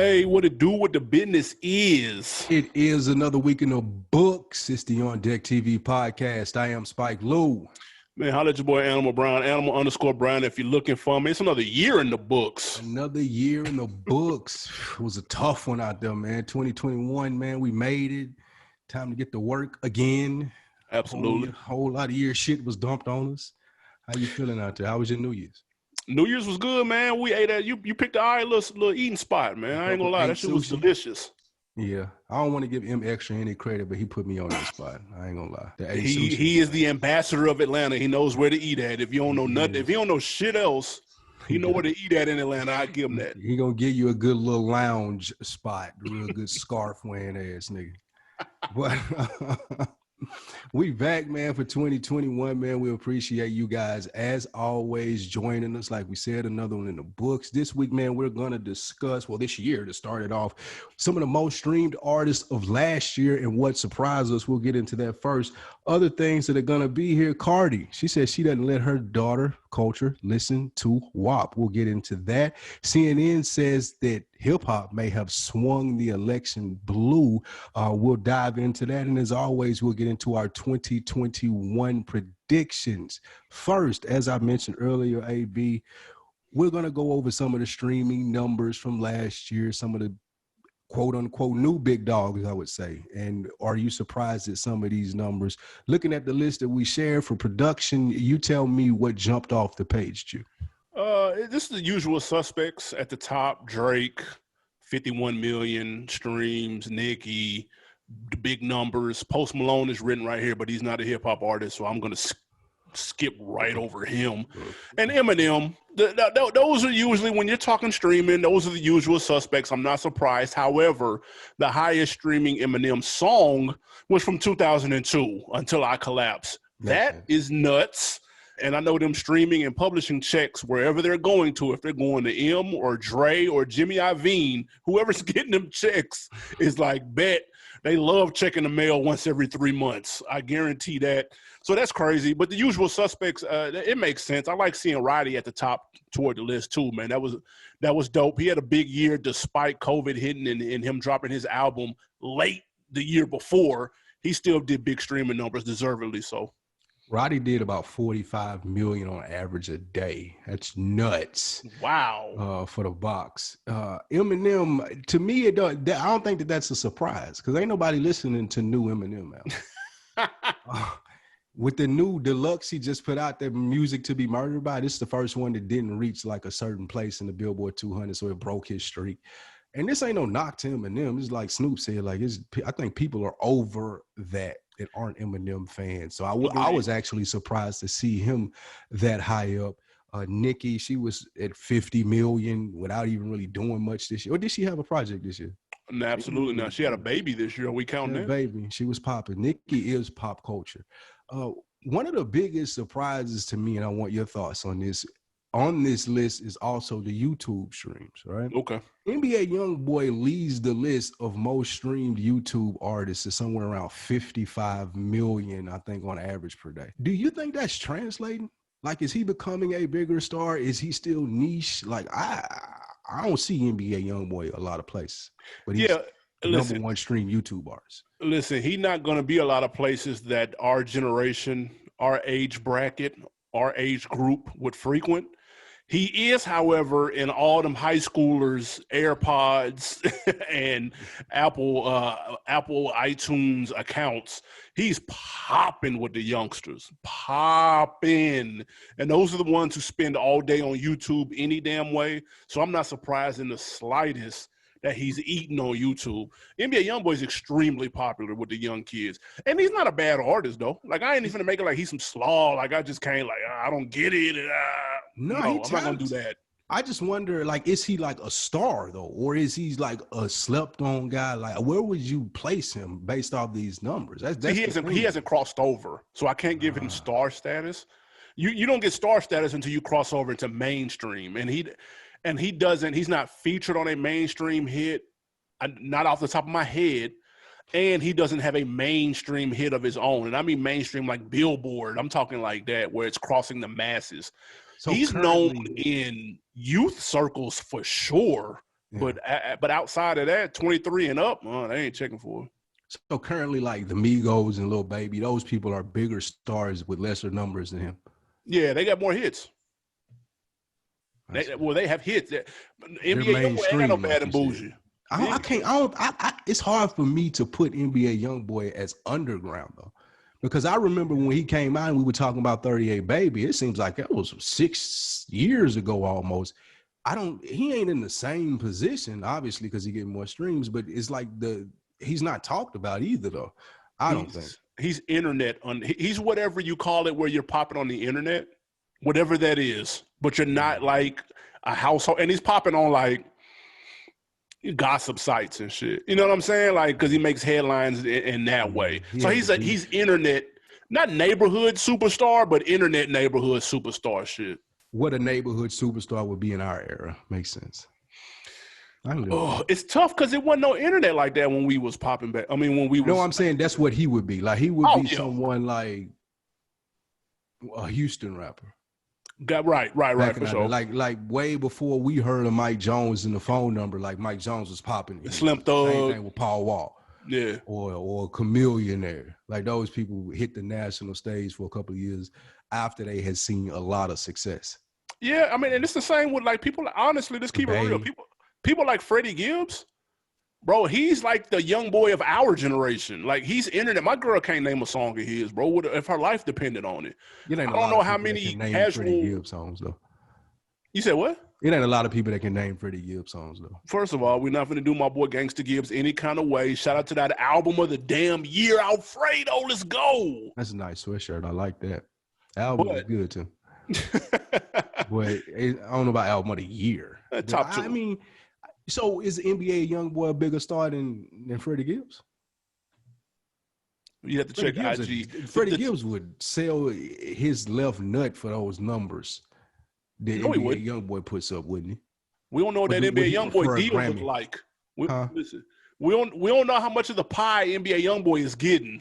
Hey, what it do, what the business is. It is another week in the books. It's the On Deck TV podcast. I am Spike Lou. Man, holla at your boy Animal Brown, Animal_Brown if you're looking for me. It's another year in the books. Another year in the books. It was a tough one out there, man. 2021, man, we made it. Time to get to work again. Absolutely. Whole lot of year shit was dumped on us. How you feeling out there? How was your New Year's? New Year's was good, man. We ate at you picked the all right little eating spot, man. I ain't gonna lie, that shit was delicious. Yeah, I don't want to give him extra any credit, but he put me on that spot. I ain't gonna lie. He is the ambassador of Atlanta. He knows where to eat at. If you don't know nothing, if you don't know shit else, he know where to eat at in Atlanta. I give him that. He gonna give you a good little lounge spot, real good scarf wearing ass nigga. But we back, man, for 2021, man. We appreciate you guys, as always, joining us. Like we said, another one in the books. This week, man, we're going to discuss, well, this year to start it off, some of the most streamed artists of last year and what surprised us. We'll get into that first. Other things that are going to be here. Cardi, she says she doesn't let her daughter, Culture, listen to WAP. We'll get into that. CNN says that hip-hop may have swung the election blue. We'll dive into that. And as always, we'll get into our 2021 predictions. First, as I mentioned earlier, AB, we're going to go over some of the streaming numbers from last year, some of the quote-unquote new big dogs, I would say. And are you surprised at some of these numbers? Looking at the list that we shared for production, you tell me what jumped off the page, Ju. This is the usual suspects at the top. Drake, 51 million streams. Nicki, the big numbers. Post Malone is written right here, but he's not a hip-hop artist, so I'm going to skip right over him. And Eminem, those are usually, when you're talking streaming, those are the usual suspects. I'm not surprised. However, the highest streaming Eminem song was from 2002, Until I Collapse. That is nuts. And I know them streaming and publishing checks wherever they're going to, if they're going to M or Dre or Jimmy Iovine, whoever's getting them checks is like, bet. They love checking the mail once every 3 months. I guarantee that. So that's crazy. But the usual suspects, it makes sense. I like seeing Roddy at the top toward the list too, man. That was dope. He had a big year despite COVID hitting and him dropping his album late the year before. He still did big streaming numbers, deservedly so. Roddy did about 45 million on average a day. That's nuts. Wow. For the box. Eminem, to me, I don't think that's a surprise because ain't nobody listening to new Eminem album. With the new deluxe he just put out, that Music to Be Murdered By, this is the first one that didn't reach like a certain place in the Billboard 200, so it broke his streak. And this ain't no knock to Eminem. It's like Snoop said, like I think people are over that aren't Eminem fans. So I was actually surprised to see him that high up. Nicki, she was at 50 million without even really doing much this year. Or did she have a project this year? No, absolutely not. She had a baby this year. Are we counting that? Baby, she was popping. Nicki is pop culture. One of the biggest surprises to me, and I want your thoughts on this list, is also the YouTube streams, right? Okay. NBA YoungBoy leads the list of most streamed YouTube artists to somewhere around 55 million, I think, on average per day. Do you think that's translating? Like, is he becoming a bigger star? Is he still niche? Like, I don't see NBA YoungBoy a lot of places, but he's number one stream YouTube artist. Listen, he's not going to be a lot of places that our generation, our age bracket, our age group would frequent. He is, however, in all them high schoolers' AirPods and Apple iTunes accounts. He's popping with the youngsters, popping. And those are the ones who spend all day on YouTube any damn way. So I'm not surprised in the slightest that he's eating on YouTube. NBA YoungBoy is extremely popular with the young kids. And he's not a bad artist, though. Like, I ain't even gonna make it like he's some slaw. Like, I just can't, like, I don't get it. No, I'm not going to do that. I just wonder, like, is he like a star, though? Or is he like a slept-on guy? Like, where would you place him based off these numbers? He hasn't crossed over, so I can't give him star status. You don't get star status until you cross over into mainstream. And he's not featured on a mainstream hit, not off the top of my head, and he doesn't have a mainstream hit of his own. And I mean mainstream like Billboard. I'm talking like that, where it's crossing the masses. So he's known in youth circles for sure, Yeah. But outside of that, 23 and up, they ain't checking for her. So currently, like the Migos and Lil Baby, those people are bigger stars with lesser numbers than him. Yeah, they got more hits. They have hits. NBA Youngboy ain't got no Bad and Bougie. It's hard for me to put NBA Youngboy as underground though, because I remember when he came out and we were talking about 38 Baby. It seems like that was 6 years ago almost. He ain't in the same position, obviously, because he getting more streams, but it's like he's not talked about either though. I don't think he's internet he's whatever you call it, where you're popping on the internet, whatever that is, but you're not like a household. And he's popping on like gossip sites and shit. You know what I'm saying? Like, because he makes headlines in that way. So he's internet, not neighborhood superstar, but internet neighborhood superstar shit. What a neighborhood superstar would be in our era. Makes sense. It's tough because it wasn't no internet like that when we was popping back. I mean, when we was. No, I'm saying that's what he would be. Like, he would be someone like a Houston rapper. Right, for sure. Like way before we heard of Mike Jones and the phone number, like Mike Jones was popping. Slim Thug. Same thing with Paul Wall. Yeah. Or Chameleonaire. Like, those people hit the national stage for a couple of years after they had seen a lot of success. Yeah, I mean, and it's the same with like people. Honestly, let's keep it real. People like Freddie Gibbs, bro. He's like the young boy of our generation. Like, he's internet. My girl can't name a song of his, bro. If her life depended on it. I don't know how many casual Freddie Gibbs songs though. You said what? It ain't a lot of people that can name Freddie Gibbs songs though. First of all, we're not going to do my boy Gangsta Gibbs any kind of way. Shout out to that album of the damn year, Alfredo. Let's go. That's a nice sweatshirt. I like that. Album is good too. But I don't know about album of the year. Top 2. I mean, so is the NBA Youngboy a bigger star than Freddie Gibbs? You have to check IG. Freddie Gibbs would sell his left nut for those numbers that NBA Youngboy puts up, wouldn't he? We don't know what that NBA Youngboy deal look like. Listen, we don't know how much of the pie NBA Youngboy is getting.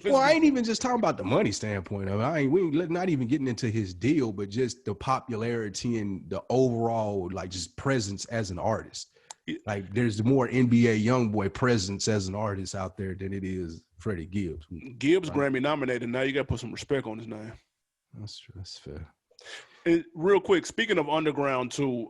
Well, I ain't even just talking about the money standpoint of it. We ain't not even getting into his deal, but just the popularity and the overall like just presence as an artist. Like, there's more NBA Youngboy presence as an artist out there than it is Freddie Gibbs. Gibbs Grammy nominated. Now you got to put some respect on his name. That's true. That's fair. And real quick, speaking of underground too,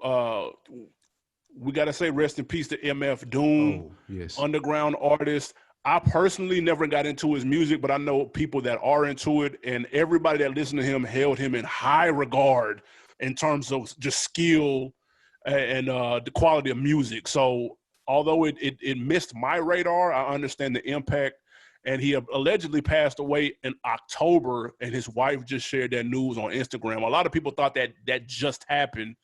we got to say rest in peace to MF Doom. Oh, yes. Underground artist. I personally never got into his music, but I know people that are into it, and everybody that listened to him held him in high regard in terms of just skill and the quality of music. So although it missed my radar, I understand the impact. And he allegedly passed away in October, and his wife just shared that news on Instagram. A lot of people thought that just happened,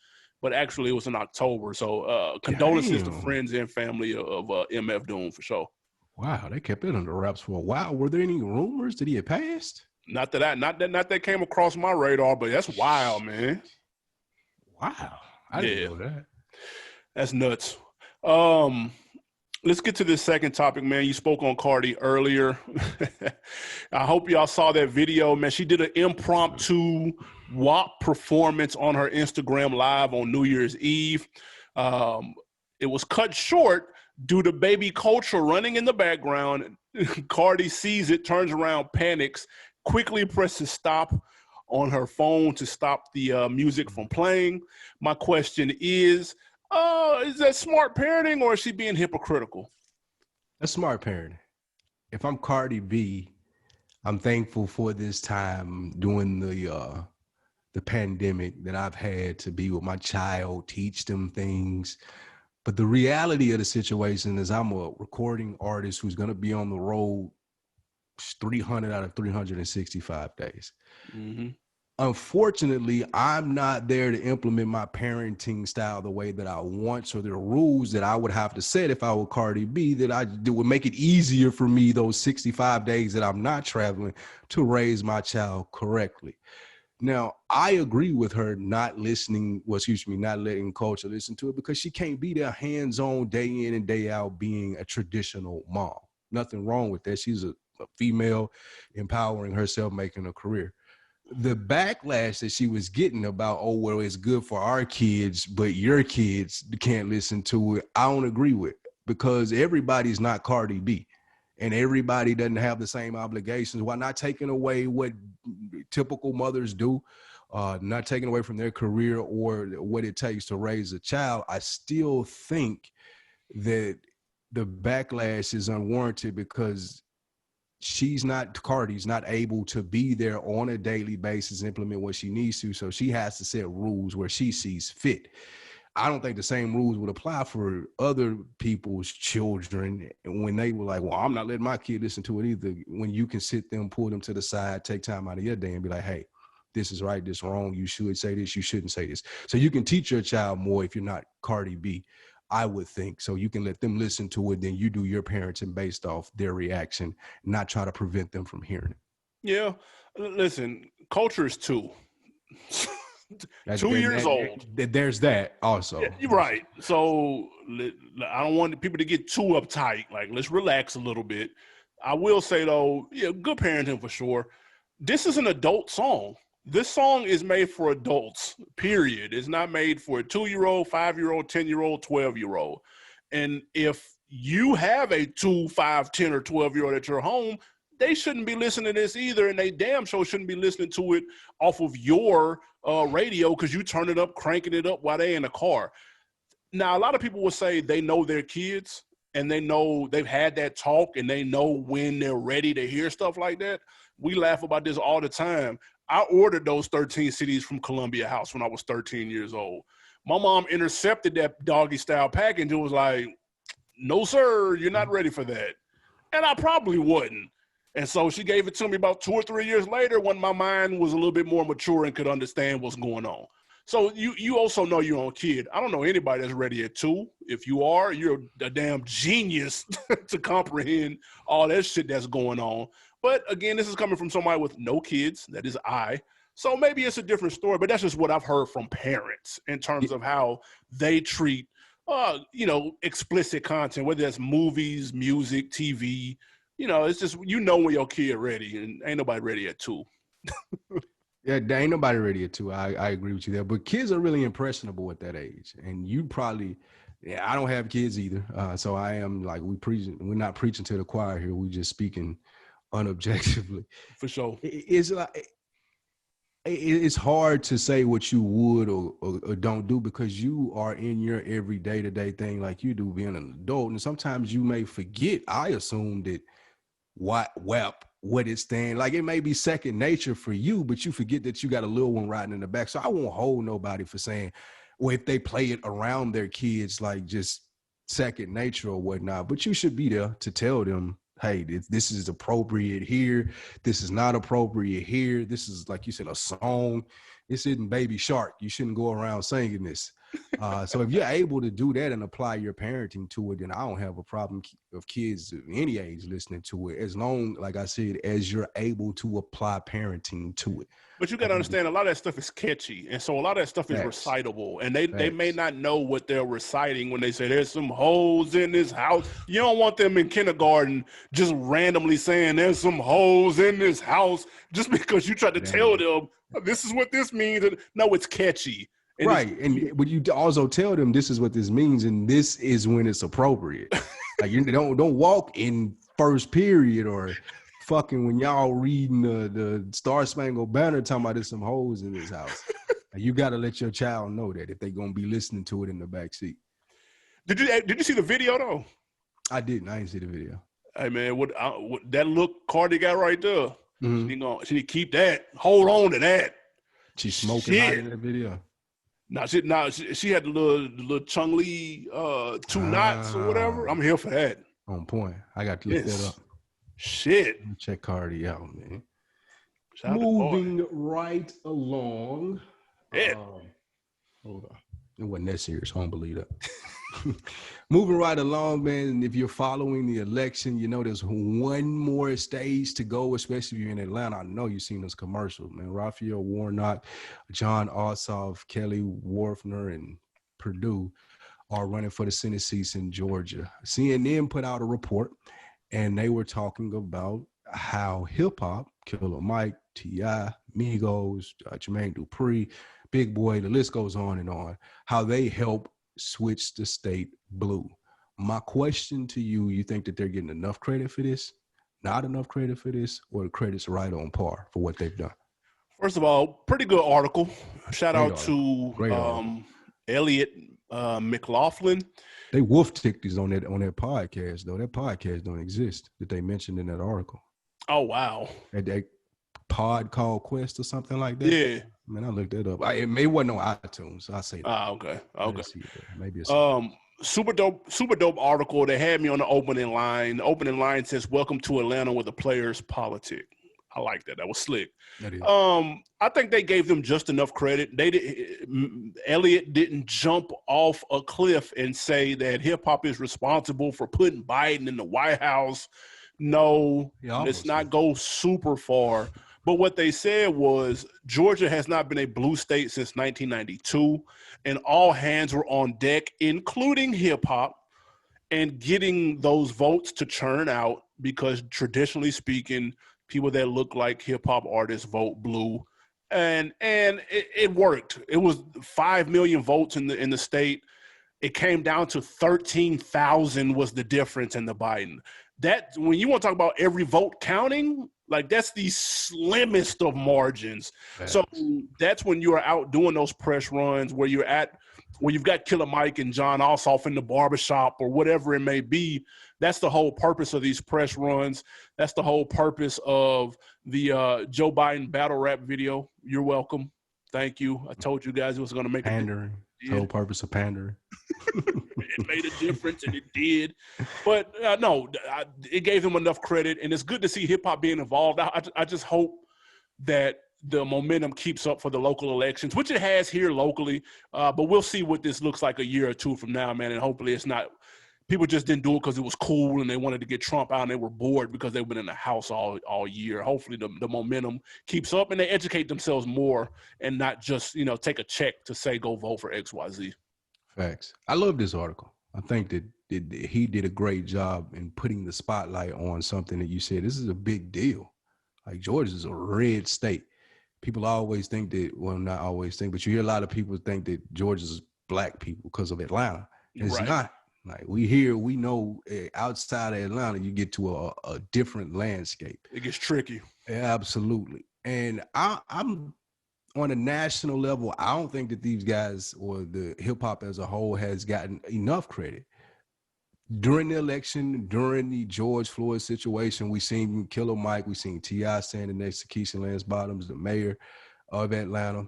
but actually it was in October. So condolences to friends and family of MF Doom for sure. Wow, they kept it under wraps for a while. Were there any rumors that he had passed? Not that came across my radar, but that's wild, man. Wow, I didn't know that. That's nuts. Let's get to this second topic, man. You spoke on Cardi earlier. I hope y'all saw that video, man. She did an impromptu WAP performance on her Instagram Live on New Year's Eve. It was cut short due to baby culture running in the background. Cardi sees it, turns around, panics, quickly presses stop on her phone to stop the music from playing. My question is that smart parenting, or is she being hypocritical? That's smart parenting. If I'm Cardi B, I'm thankful for this time during the pandemic that I've had to be with my child, teach them things. But the reality of the situation is I'm a recording artist who's going to be on the road 300 out of 365 days. Mm-hmm. Unfortunately, I'm not there to implement my parenting style the way that I want. So there are rules that I would have to set if I were Cardi B that would make it easier for me those 65 days that I'm not traveling to raise my child correctly. Now, I agree with her not letting culture listen to it, because she can't be there hands-on day in and day out being a traditional mom. Nothing wrong with that. She's a female empowering herself, making a career. the backlash that she was getting about, oh, well, it's good for our kids, but your kids can't listen to it, I don't agree with, because everybody's not Cardi B. And everybody doesn't have the same obligations, while not taking away what typical mothers do, not taking away from their career or what it takes to raise a child. I still think that the backlash is unwarranted because Cardi's not able to be there on a daily basis, implement what she needs to. So she has to set rules where she sees fit. I don't think the same rules would apply for other people's children when they were like, well, I'm not letting my kid listen to it either. When you can sit them, pull them to the side, take time out of your day and be like, hey, this is right, this is wrong. You should say this, you shouldn't say this. So you can teach your child more if you're not Cardi B, I would think. So you can let them listen to it, then you do your parenting based off their reaction, not try to prevent them from hearing it. Yeah. Listen, culture is two. 2 years old. There's that also. Yeah, you're right. So I don't want people to get too uptight. Like, let's relax a little bit. I will say, though, yeah, good parenting for sure. This is an adult song. This song is made for adults, period. It's not made for a 2-year-old, 5-year-old, 10-year-old, 12-year-old. And if you have a 2, 5, 10, or 12-year-old at your home, they shouldn't be listening to this either, and they damn sure shouldn't be listening to it off of your radio because you turn it up, cranking it up while they're in the car. Now, a lot of people will say they know their kids, and they know they've had that talk, and they know when they're ready to hear stuff like that. We laugh about this all the time. I ordered those 13 CDs from Columbia House when I was 13 years old. My mom intercepted that doggy style package and was like, no, sir, you're not ready for that. And I probably wouldn't. And so she gave it to me about 2 or 3 years later when my mind was a little bit more mature and could understand what's going on. So you also know your own kid. I don't know anybody that's ready at 2. If you are, you're a damn genius to comprehend all that shit that's going on. But again, this is coming from somebody with no kids. That is I. So maybe it's a different story, but that's just what I've heard from parents in terms of how they treat, explicit content, whether that's movies, music, TV. It's just, when your kid ready, and ain't nobody ready at 2. Yeah, there ain't nobody ready at 2. I agree with you there. But kids are really impressionable at that age. And you probably, I don't have kids either. So I am like, we're not preaching to the choir here. We're just speaking unobjectively. For sure. It's hard to say what you would or don't do because you are in your every day-to-day thing like you do being an adult. And sometimes you may forget, I assume that what it's saying, like it may be second nature for you, but you forget that you got a little one riding in the back. So I won't hold nobody for saying, well, if they play it around their kids, like just second nature or whatnot, but you should be there to tell them, hey, this is appropriate here. This is not appropriate here. This is, like you said, a song. This isn't Baby Shark. You shouldn't go around singing this. So if you're able to do that and apply your parenting to it, then I don't have a problem of kids of any age listening to it, as long, like I said, as you're able to apply parenting to it. But you got to understand, a lot of that stuff is catchy. And so a lot of that stuff is recitable. And they may not know what they're reciting when they say there's some hoes in this house. You don't want them in kindergarten just randomly saying there's some hoes in this house just because you tried to tell them this is what this means. No, it's catchy. And right. And but you also tell them this is what this means, and this is when it's appropriate. Like you don't walk in first period or fucking when y'all reading the Star Spangled Banner talking about there's some hoes in this house. Like, you got to let your child know that if they're gonna be listening to it in the backseat. Did you see the video though? I didn't. I didn't see the video. Hey man, what that look Cardi got right there? Mm-hmm. She need to keep that. Hold on to that. She's smoking hot in the video. She had the little Chung Lee 2 knots or whatever. I'm here for that. On point. I got to look that up. Shit. Check Cardi out, man. Moving right along. Yeah. Hold on. It wasn't that serious. I don't believe that. Moving right along, man. If you're following the election, you know there's one more stage to go, especially if you're in Atlanta. I know you've seen those commercials, man. Raphael Warnock, John Ossoff, Kelly Warfner, and Perdue are running for the Senate seats in Georgia. CNN put out a report, and they were talking about how hip-hop, Killer Mike, T.I., Migos, Jermaine Dupri, Big Boy, the list goes on, how they help switch the state blue. My question to you, you think that they're getting enough credit for this, not enough credit for this, or the credit's right on par for what they've done? First of all, pretty good article. Shout Great out article. to Great article. Elliot McLaughlin. They wolf ticked these on that podcast, though. That podcast don't exist that they mentioned in that article. Oh, wow. That pod called Quest or something like that. Yeah. Man, I looked that up. It wasn't on iTunes, so I say that. Okay. Maybe it's super dope article. They had me on the opening line. The opening line says, "Welcome to Atlanta with the players' politic." I like that. That was slick. That is. I think they gave them just enough credit. Elliot didn't jump off a cliff and say that hip hop is responsible for putting Biden in the White House. No, let's not go super far. But what they said was Georgia has not been a blue state since 1992, and all hands were on deck, including hip hop, and getting those votes to churn out because traditionally speaking, people that look like hip hop artists vote blue, and it worked. It was 5 million votes in the state. It came down to 13,000 was the difference in the Biden. That when you want to talk about every vote counting, like that's the slimmest of margins. Thanks. So that's when you are out doing those press runs where you've got Killer Mike and John Ossoff in the barbershop or whatever it may be. That's the whole purpose of these press runs. That's the whole purpose of the Joe Biden battle rap video. You're welcome. Thank you. I told you guys it was going to make pandering. The whole purpose of pandering. It made a difference, and it did. But no, it gave them enough credit, and it's good to see hip-hop being involved. I just hope that the momentum keeps up for the local elections, which it has here locally. But we'll see what this looks like a year or two from now, man, and hopefully it's not – people just didn't do it because it was cool and they wanted to get Trump out and they were bored because they've been in the house all year. Hopefully the momentum keeps up and they educate themselves more and not just, take a check to say go vote for XYZ. Facts. I love this article. I think that he did a great job in putting the spotlight on something that you said. This is a big deal. Like Georgia is a red state. People always think that, well, not always think, but you hear a lot of people think that Georgia's black people because of Atlanta. It's right. Not. Like we know outside of Atlanta, you get to a different landscape. It gets tricky. Absolutely. And I'm on a national level, I don't think that these guys or the hip hop as a whole has gotten enough credit. During the election, during the George Floyd situation, we seen Killer Mike, we seen T.I. standing next to Keisha Lance Bottoms, the mayor of Atlanta.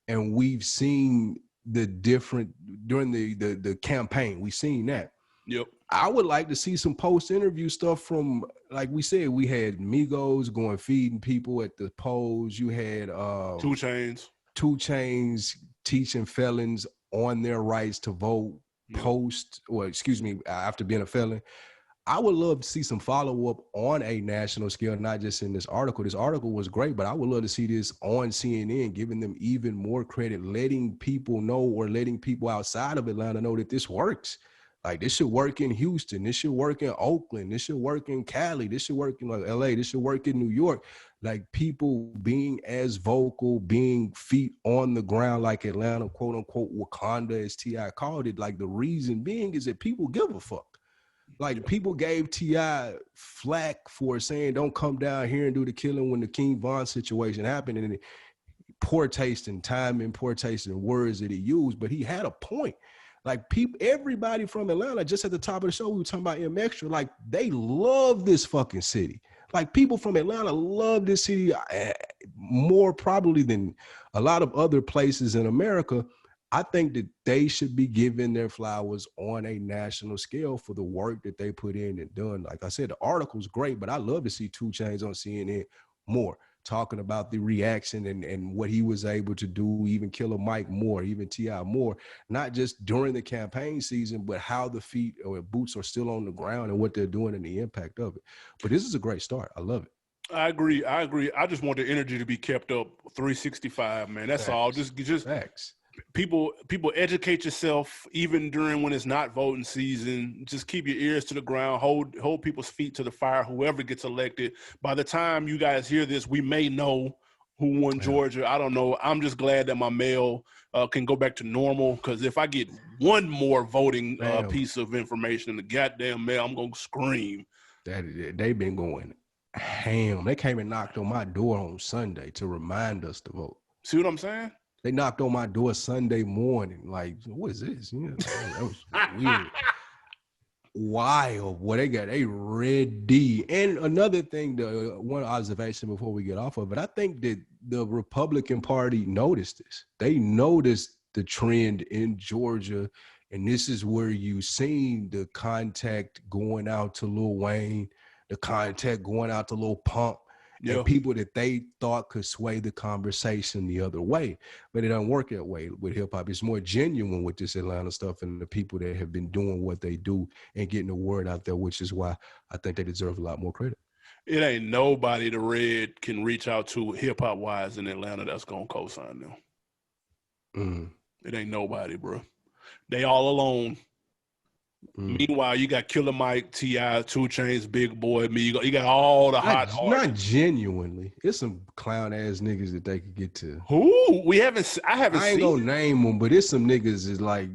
And we've seen the different during the campaign. We've seen that. Yep. I would like to see some post-interview stuff from, like we said, we had Migos going feeding people at the polls. You had 2 Chainz. 2 Chainz teaching felons on their rights to vote after being a felon. I would love to see some follow-up on a national scale, not just in this article. This article was great, but I would love to see this on CNN, giving them even more credit, letting people know or letting people outside of Atlanta know that this works. Like this should work in Houston. This should work in Oakland. This should work in Cali. This should work in LA. This should work in New York. Like people being as vocal, being feet on the ground like Atlanta, quote unquote, Wakanda, as T.I. called it. Like the reason being is that people give a fuck. Like people gave T.I. flack for saying don't come down here and do the killing when the King Von situation happened, and poor taste in timing, poor taste in words that he used, but he had a point. Like people, everybody from Atlanta, just at the top of the show, we were talking about M Extra, like they love this fucking city. Like people from Atlanta love this city more probably than a lot of other places in America. I think that they should be given their flowers on a national scale for the work that they put in and done. Like I said, the article's great, but I love to see 2 Chainz on CNN more, talking about the reaction and what he was able to do, even Killer Mike more, even T.I. more, not just during the campaign season, but how the feet or boots are still on the ground and what they're doing and the impact of it. But this is a great start. I love it. I agree. I just want the energy to be kept up 365, man. That's all. Just facts. People educate yourself even during when it's not voting season. Just keep your ears to the ground, hold people's feet to the fire, whoever gets elected. By the time you guys hear this, we may know who won Georgia. I don't know. I'm just glad that my mail can go back to normal, because if I get one more voting piece of information in the goddamn mail, I'm going to scream. They've been going ham. They came and knocked on my door on Sunday to remind us to vote. See what I'm saying? They knocked on my door Sunday morning. Like, what is this? You know, that was weird. Wild. Boy, they ready. And another thing, one observation before we get off of it, I think that the Republican Party noticed this. They noticed the trend in Georgia, and this is where you seen the contact going out to Lil Wayne, the contact going out to Lil Pump, and people that they thought could sway the conversation the other way. But it doesn't work that way with hip-hop. It's more genuine with this Atlanta stuff and the people that have been doing what they do and getting the word out there, which is why I think they deserve a lot more credit. It ain't nobody the Red can reach out to hip-hop-wise in Atlanta that's going to co-sign them. It ain't nobody, bro. They all alone. Meanwhile, you got Killer Mike, T.I., 2 Chainz, Big Boy, me. You got all the hot artists. Not genuinely. It's some clown ass niggas that they could get to. Who? I haven't seen. I ain't gonna name them, but it's some niggas is like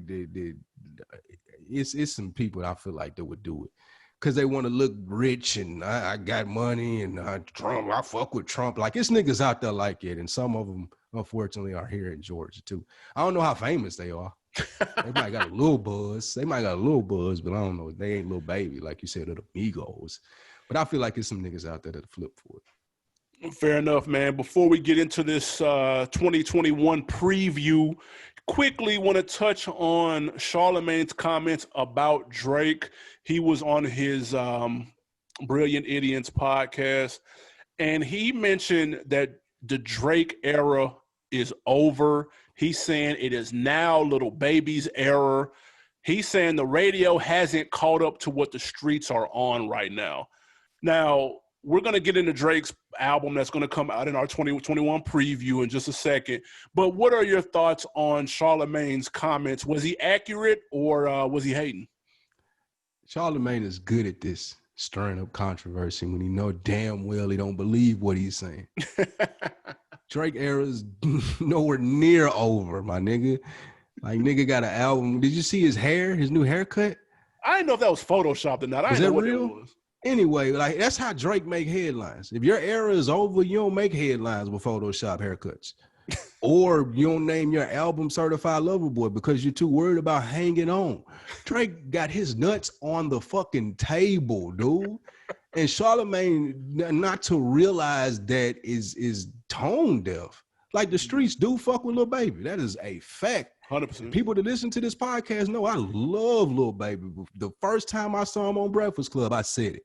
it's some people I feel like that would do it because they want to look rich and I got money and Trump. I fuck with Trump. Like it's niggas out there like it, and some of them unfortunately are here in Georgia too. I don't know how famous they are. They might got a little buzz. But I don't know. They ain't Lil Baby, like you said, or the Migos. But I feel like there's some niggas out there that flip for it. Fair enough, man. Before we get into this 2021 preview, quickly want to touch on Charlamagne's comments about Drake. He was on his Brilliant Idiots podcast, and he mentioned that the Drake era is over. He's saying it is now Lil Baby's era. He's saying the radio hasn't caught up to what the streets are on right now. Now, we're going to get into Drake's album that's going to come out in our 2021 preview in just a second. But what are your thoughts on Charlamagne's comments? Was he accurate or was he hating? Charlamagne is good at this, stirring up controversy when he know damn well he don't believe what he's saying. Drake era is nowhere near over, my nigga. Like, nigga got an album. Did you see his hair, his new haircut? I didn't know if that was Photoshopped or not. I didn't know what it was. Anyway, like that's how Drake make headlines. If your era is over, you don't make headlines with Photoshop haircuts. Or you don't name your album Certified Lover Boy because you're too worried about hanging on. Drake got his nuts on the fucking table, dude. And Charlamagne, not to realize that is tone deaf. Like the streets do fuck with Lil Baby. That is a fact. 100%. People that listen to this podcast know I love Lil Baby. The first time I saw him on Breakfast Club, I said it.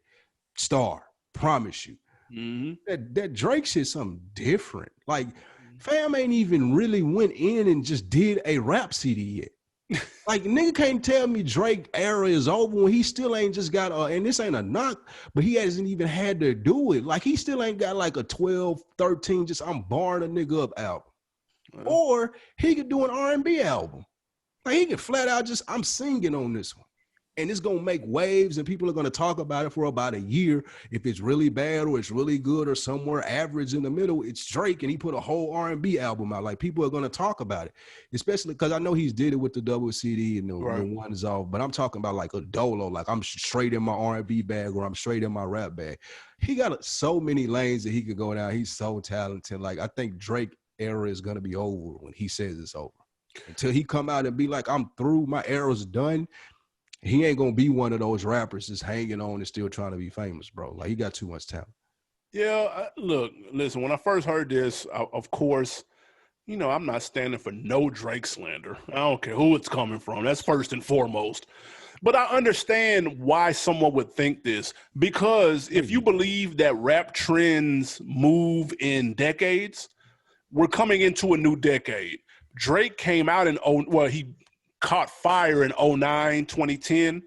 Star, promise you. That Drake shit something different. Like, fam ain't even really went in and just did a rap CD yet. Like, nigga can't tell me Drake era is over when he still ain't just got and this ain't a knock, but he hasn't even had to do it. Like, he still ain't got like a 12, 13, just I'm barring a nigga up album. Or he could do an R&B album. Like, he could flat out just, I'm singing on this one. And it's going to make waves and people are going to talk about it for about a year. If it's really bad or it's really good or somewhere average in the middle, it's Drake and he put a whole R&B album out. Like, people are going to talk about it, especially because I know he's did it with the double CD and the one is off, but I'm talking about like a dolo, like I'm straight in my R&B bag or I'm straight in my rap bag. He got so many lanes that he could go down. He's so talented. Like, I think Drake era is going to be over when he says it's over. Until he come out and be like, I'm through, my era's done. He ain't gonna be one of those rappers just hanging on and still trying to be famous, bro. Like, he got too much talent. Yeah, listen, when I first heard this, of course, you know, I'm not standing for no Drake slander. I don't care who it's coming from. That's first and foremost. But I understand why someone would think this, because if you believe that rap trends move in decades, we're coming into a new decade. Drake came out he caught fire in 2009, 2010.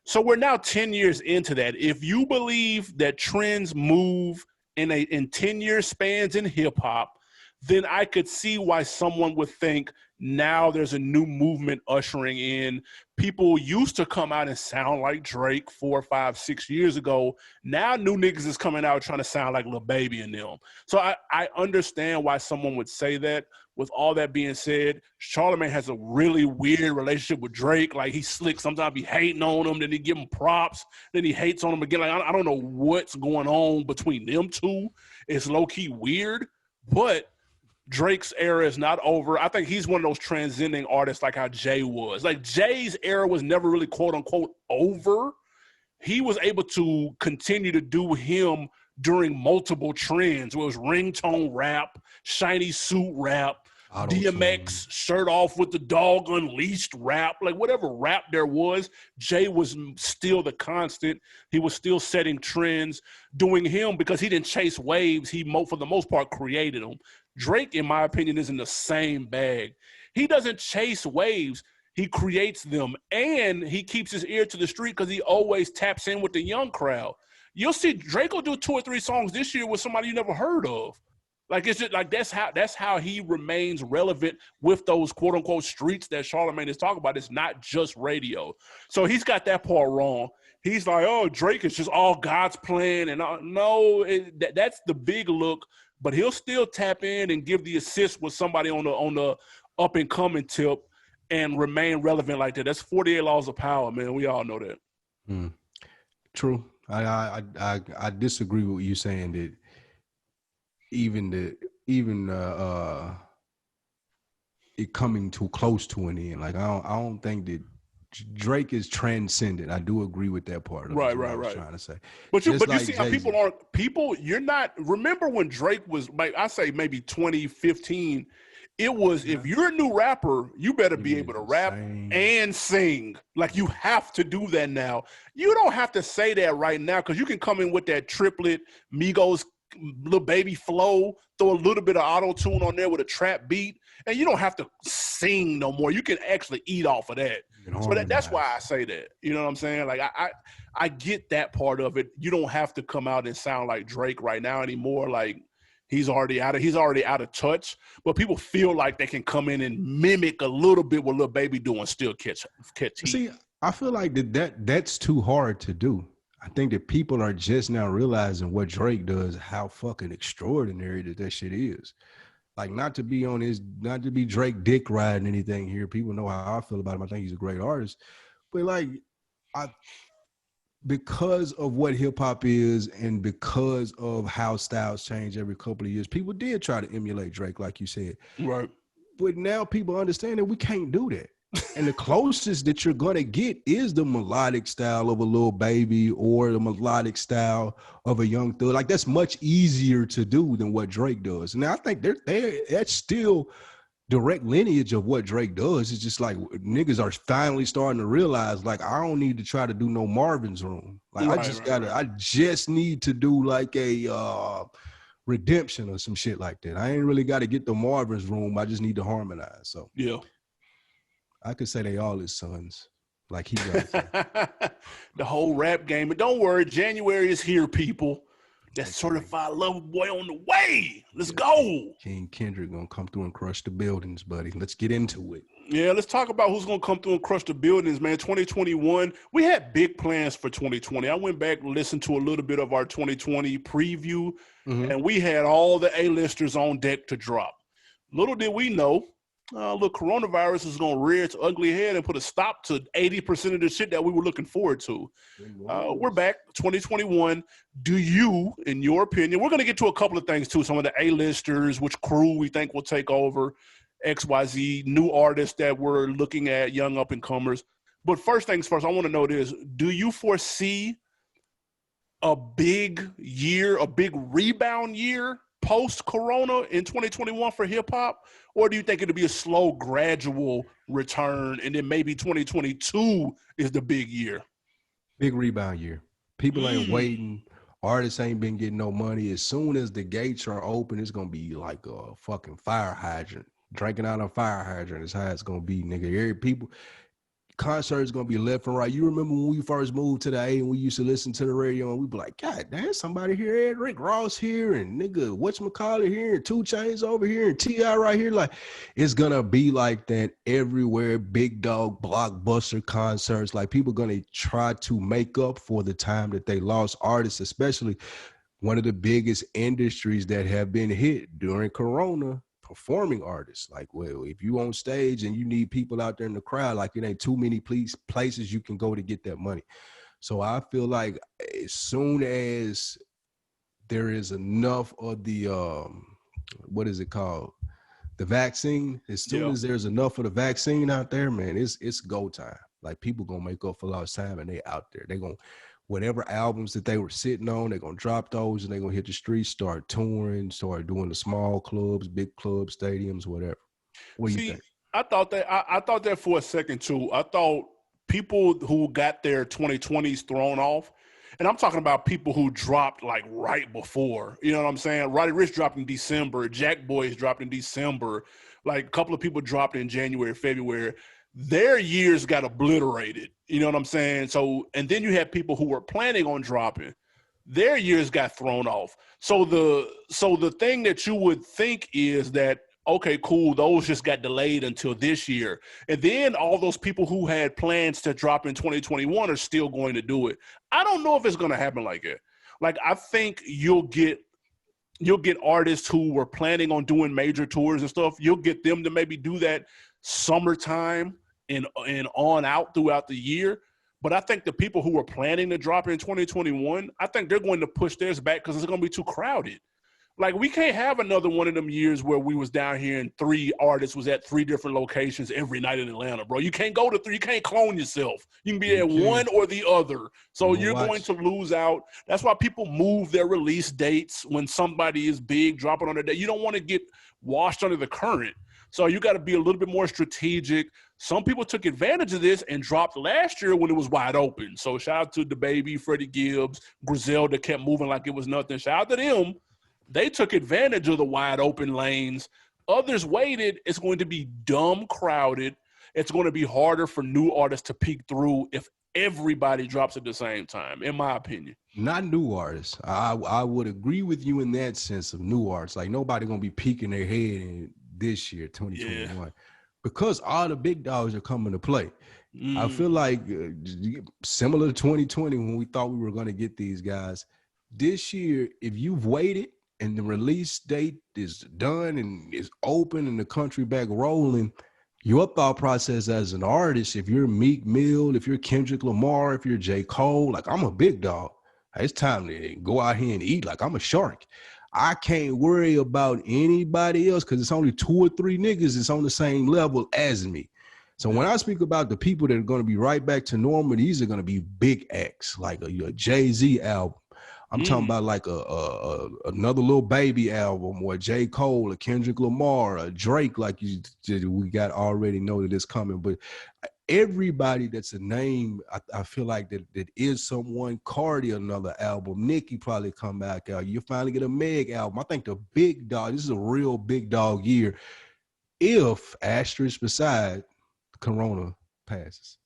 So we're now 10 years into that. If you believe that trends move in 10-year spans in hip hop, then I could see why someone would think now there's a new movement ushering in. People used to come out and sound like Drake 4, 5, 6 years ago. Now new niggas is coming out trying to sound like Lil Baby and them. So I understand why someone would say that. With all that being said, Charlamagne has a really weird relationship with Drake. Like, he's slick. Sometimes he hating on him, then he give him props, then he hates on him again. Like, I don't know what's going on between them two. It's low-key weird, but Drake's era is not over. I think he's one of those transcending artists like how Jay was. Like, Jay's era was never really quote-unquote over. He was able to continue to do him during multiple trends. Where it was ringtone rap, shiny suit rap, DMX shirt off with the dog unleashed rap, like whatever rap there was, Jay was still the constant. He was still setting trends, doing him because he didn't chase waves. He, for the most part, created them. Drake, in my opinion, is in the same bag. He doesn't chase waves. He creates them, and he keeps his ear to the street because he always taps in with the young crowd. You'll see Drake will do 2 or 3 songs this year with somebody you never heard of. Like, it's just like that's how he remains relevant with those quote unquote streets that Charlamagne is talking about. It's not just radio. So he's got that part wrong. He's like, oh, Drake is just all God's plan, and no, that's the big look. But he'll still tap in and give the assist with somebody on the up and coming tip and remain relevant like that. That's 48 Laws of Power, man. We all know that. True. I disagree with what you're saying that even it coming too close to an end. Like, I don't think that Drake is transcendent. I do agree with that part of right. I was trying to say. But you see how you're not, remember when Drake was, I say maybe 2015, it was, if you're a new rapper, you better be able to rap and sing. Like, you have to do that now. You don't have to say that right now because you can come in with that triplet, Migos, Lil Baby flow, throw a little bit of auto-tune on there with a trap beat, and you don't have to sing no more. You can actually eat off of that. So that's why I say that. You know what I'm saying? Like, I get that part of it. You don't have to come out and sound like Drake right now anymore. Like, he's already out of touch, but people feel like they can come in and mimic a little bit what Lil Baby doing, still catch heat. See, I feel like that's too hard to do. I think that people are just now realizing what Drake does, how fucking extraordinary that shit is. Like, not to be Drake dick riding anything here. People know how I feel about him. I think he's a great artist. But like, because of what hip hop is and because of how styles change every couple of years, people did try to emulate Drake, like you said. Right. But now people understand that we can't do that. And the closest that you're going to get is the melodic style of a Lil Baby or the melodic style of a Young Thug. Like, that's much easier to do than what Drake does. And I think that's still direct lineage of what Drake does. It's just like niggas are finally starting to realize, like, I don't need to try to do no Marvin's Room. Like, I just need to do like a Redemption or some shit like that. I ain't really got to get the Marvin's Room. I just need to harmonize. So yeah. I could say they all his sons. Like, he got the whole rap game. But don't worry, January is here, people. That certified lover boy on the way. Let's go. King Kendrick gonna come through and crush the buildings, buddy. Let's get into it. Yeah, let's talk about who's gonna come through and crush the buildings, man. 2021. We had big plans for 2020. I went back and listened to a little bit of our 2020 preview, and we had all the A-listers on deck to drop. Little did we know, look, coronavirus is going to rear its ugly head and put a stop to 80% of the shit that we were looking forward to. We're back, 2021. Do you, in your opinion, we're going to get to a couple of things too, some of the A-listers, which crew we think will take over, XYZ, new artists that we're looking at, young up-and-comers. But first things first, I want to know this. Do you foresee a big year, a big rebound year post-corona in 2021 for hip-hop? Or do you think it'll be a slow, gradual return, and then maybe 2022 is the big year? Big rebound year. People ain't waiting. Artists ain't been getting no money. As soon as the gates are open, it's going to be like a fucking fire hydrant. Drinking out of a fire hydrant is how it's going to be, nigga. concerts gonna be left and right. You remember when we first moved to the A and we used to listen to the radio and we'd be like, God damn, somebody here, Ed Rick Ross here, and nigga whatchamacallit here, and 2 Chainz over here, and T.I. right here. Like, it's gonna be like that everywhere. Big dog blockbuster concerts. Like, people gonna try to make up for the time that they lost artists, especially one of the biggest industries that have been hit during Corona. Performing artists. Like, well, if you on stage and you need people out there in the crowd, like, it ain't too many places you can go to get that money. So I feel like as soon as there is enough of the what is it called, the vaccine, as soon as there's enough of the vaccine out there, man, it's go time. Like, people gonna make up for lost time, and they out there. They gonna, whatever albums that they were sitting on, they're going to drop those and they're going to hit the streets, start touring, start doing the small clubs, big clubs, stadiums, whatever. What do you think? I thought that for a second too. I thought people who got their 2020s thrown off, and I'm talking about people who dropped like right before, you know what I'm saying? Roddy Ricch dropped in December, Jack Boys dropped in December, like a couple of people dropped in January, February. Their years got obliterated. You know what I'm saying? So, and then you have people who were planning on dropping. Their years got thrown off. So the thing that you would think is that, okay, cool, those just got delayed until this year. And then all those people who had plans to drop in 2021 are still going to do it. I don't know if it's going to happen like that. Like, I think you'll get artists who were planning on doing major tours and stuff. You'll get them to maybe do that summertime and on out throughout the year. But I think the people who were planning to drop in 2021, I think they're going to push theirs back because it's going to be too crowded. Like, we can't have another one of them years where we was down here and 3 artists was at 3 different locations every night in Atlanta, bro. You can't go to 3. You can't clone yourself. You can be at one or the other. So you're going to lose out. That's why people move their release dates when somebody is big, dropping on their day. You don't want to get washed under the current. So you got to be a little bit more strategic. Some people took advantage of this and dropped last year when it was wide open. So shout out to DaBaby, Freddie Gibbs, Griselda kept moving like it was nothing. Shout out to them. They took advantage of the wide open lanes. Others waited. It's going to be dumb crowded. It's going to be harder for new artists to peek through if everybody drops at the same time, in my opinion. Not new artists. I would agree with you in that sense of new artists. Like, nobody going to be peeking their head in this year, 2021, because all the big dogs are coming to play. I feel like similar to 2020 when we thought we were going to get these guys. This year, if you've waited and the release date is done and is open and the country back rolling, your thought process as an artist, if you're Meek Mill, if you're Kendrick Lamar, if you're J. Cole, like, I'm a big dog. It's time to go out here and eat like I'm a shark. I can't worry about anybody else because it's only 2 or 3 niggas that's on the same level as me. So when I speak about the people that are going to be right back to normal, these are going to be big acts, like a Jay-Z album. I'm talking about like another Lil Baby album, or J. Cole, or Kendrick Lamar, or Drake, like we got already know that it's coming. But everybody that's a name, I feel like that is someone. Cardi, another album. Nicki probably come back out. You finally get a Meg album. I think the big dog, this is a real big dog year, if asterisk beside Corona passes.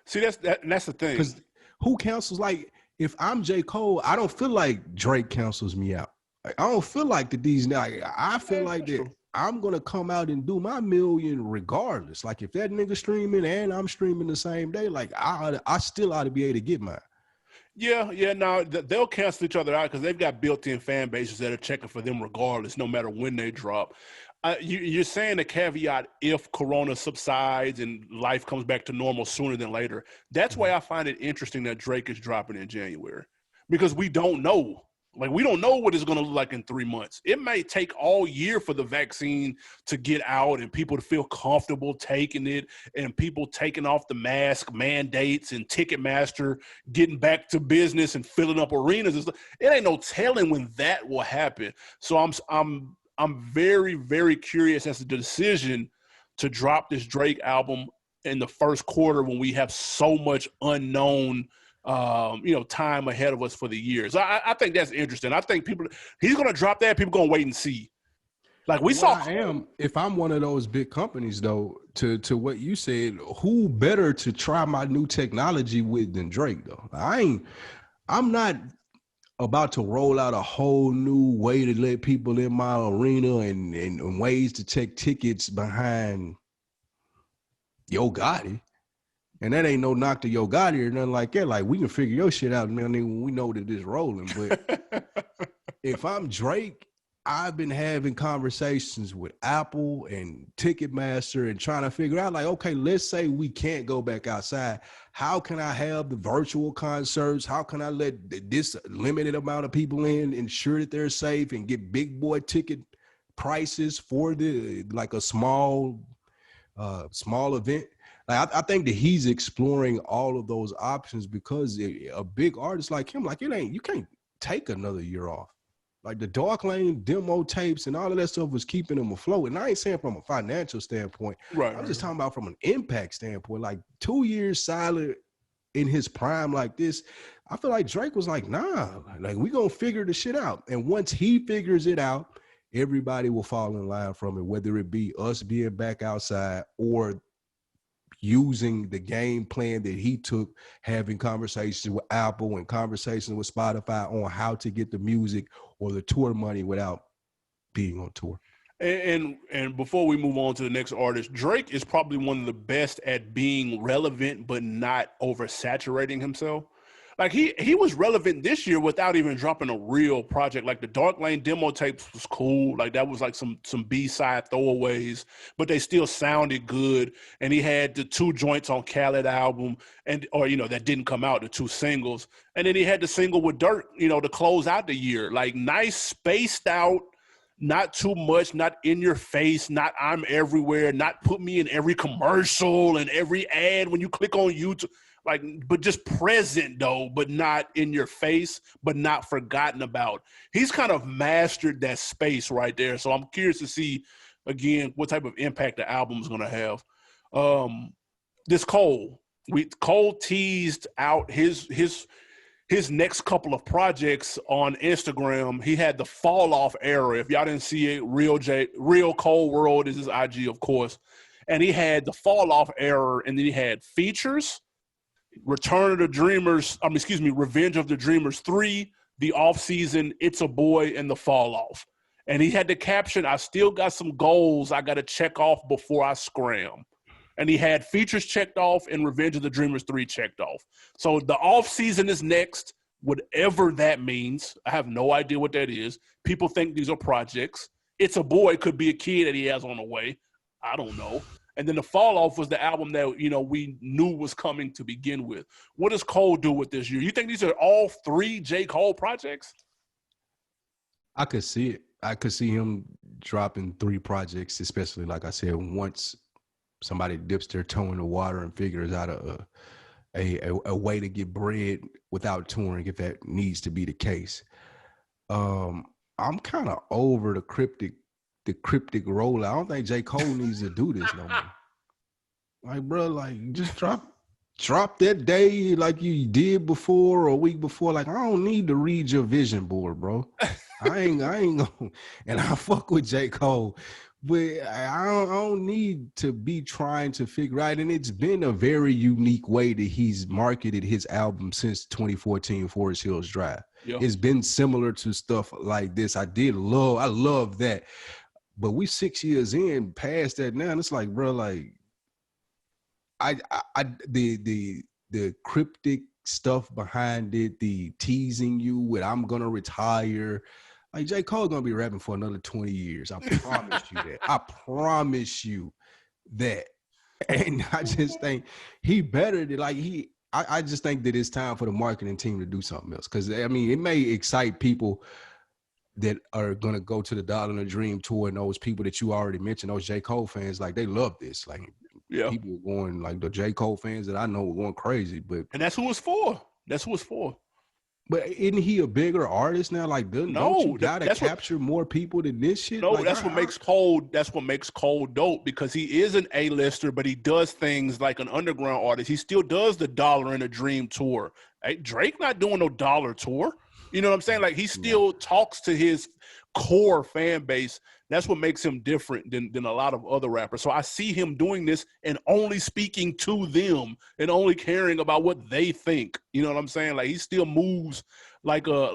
See, that's the thing. Because who cancels, like, if I'm J. Cole, I don't feel like Drake cancels me out. Like, I don't feel like I feel like that I'm going to come out and do my million regardless. Like, if that nigga streaming and I'm streaming the same day, like, I still ought to be able to get mine. Yeah, no, they'll cancel each other out because they've got built-in fan bases that are checking for them regardless, no matter when they drop. You're saying the caveat, if Corona subsides and life comes back to normal sooner than later. That's why I find it interesting that Drake is dropping in January, because we don't know. Like, we don't know what it's going to look like in 3 months. It may take all year for the vaccine to get out and people to feel comfortable taking it, and people taking off the mask mandates and Ticketmaster getting back to business and filling up arenas and stuff. It ain't no telling when that will happen. So I'm very, very curious as to the decision to drop this Drake album in the first quarter when we have so much unknown time ahead of us for the year. So I think that's interesting. I think he's going to drop that. People going to wait and see. Like, we saw. If I'm one of those big companies, though, to what you said, who better to try my new technology with than Drake though? I'm not about to roll out a whole new way to let people in my arena and ways to take tickets behind Yo Gotti. And that ain't no knock to Yo Gotti or nothing like that. Like, we can figure your shit out, man. We know that it's rolling. But if I'm Drake, I've been having conversations with Apple and Ticketmaster and trying to figure out, like, okay, let's say we can't go back outside. How can I have the virtual concerts? How can I let this limited amount of people in, ensure that they're safe, and get big boy ticket prices for like a small event? Like, I think that he's exploring all of those options, because a big artist like him, like, you can't take another year off. Like, the Dark Lane demo tapes and all of that stuff was keeping him afloat. And I ain't saying from a financial standpoint. Right. I'm just talking about from an impact standpoint. Like, 2 years silent in his prime like this, I feel like Drake was like, nah, like, we gonna figure the shit out. And once he figures it out, everybody will fall in line from it, whether it be us being back outside or using the game plan that he took, having conversations with Apple and conversations with Spotify on how to get the music or the tour money without being on tour. And before we move on to the next artist, Drake is probably one of the best at being relevant but not oversaturating himself. Like, he was relevant this year without even dropping a real project. Like, the Dark Lane demo tapes was cool. Like, that was like some B-side throwaways, but they still sounded good. And he had the 2 joints on Khaled album, that didn't come out, the 2 singles. And then he had the single with Dirt, to close out the year. Like, nice, spaced out, not too much, not in your face, not I'm everywhere, not put me in every commercial and every ad when you click on YouTube. Like, but just present though, but not in your face, but not forgotten about. He's kind of mastered that space right there. So I'm curious to see, again, what type of impact the album is going to have. This Cole teased out his next couple of projects on Instagram. He had the Fall Off era. If y'all didn't see it, Real Cole World is his IG, of course. And he had the Fall Off era, and then he had features, Revenge of the Dreamers 3, The Off Season, It's a Boy, and The Fall Off. And he had the caption, I still got some goals I got to check off before I scram. And he had features checked off and Revenge of the Dreamers 3 checked off. So the off season is next, whatever that means. I have no idea what that is. People think these are projects. It's a Boy could be a kid that he has on the way. I don't know. And then the Fall Off was the album that, we knew was coming to begin with. What does Cole do with this year? You think these are all 3 J. Cole projects? I could see it. I could see him dropping 3 projects, especially, like I said, once somebody dips their toe in the water and figures out a way to get bread without touring, if that needs to be the case. I'm kind of over the cryptic rollout. I don't think J. Cole needs to do this no more. Like, bro, like, just drop that day like you did before or a week before. Like, I don't need to read your vision board, bro. I ain't gonna, and I fuck with J. Cole, but I don't need to be trying to figure out. And it's been a very unique way that he's marketed his album since 2014 Forest Hills Drive. Yep. It's been similar to stuff like this. I love that. But we 6 years in past that now, and it's like, bro, like, the cryptic stuff behind it, the teasing you with I'm gonna retire. Like, J. Cole gonna be rapping for another 20 years. I promise you that. I promise you that. And I just think he better than, like, I just think that it's time for the marketing team to do something else. Because, I mean, it may excite people that are going to go to the Dollar and the Dream tour, and those people that you already mentioned, those J. Cole fans, like, they love this. Like, people are going, like, the J. Cole fans that I know are going crazy. And that's who it's for. That's who it's for. But isn't he a bigger artist now? Like, don't you gotta capture more people than this shit? No, like, that's what makes Cole dope, because he is an A-lister, but he does things like an underground artist. He still does the Dollar and a Dream tour. Hey, Drake not doing no Dollar tour. You know what I'm saying? Like he still talks to his core fan base. That's what makes him different than a lot of other rappers. So I see him doing this and only speaking to them and only caring about what they think. You know what I'm saying? Like he still moves like a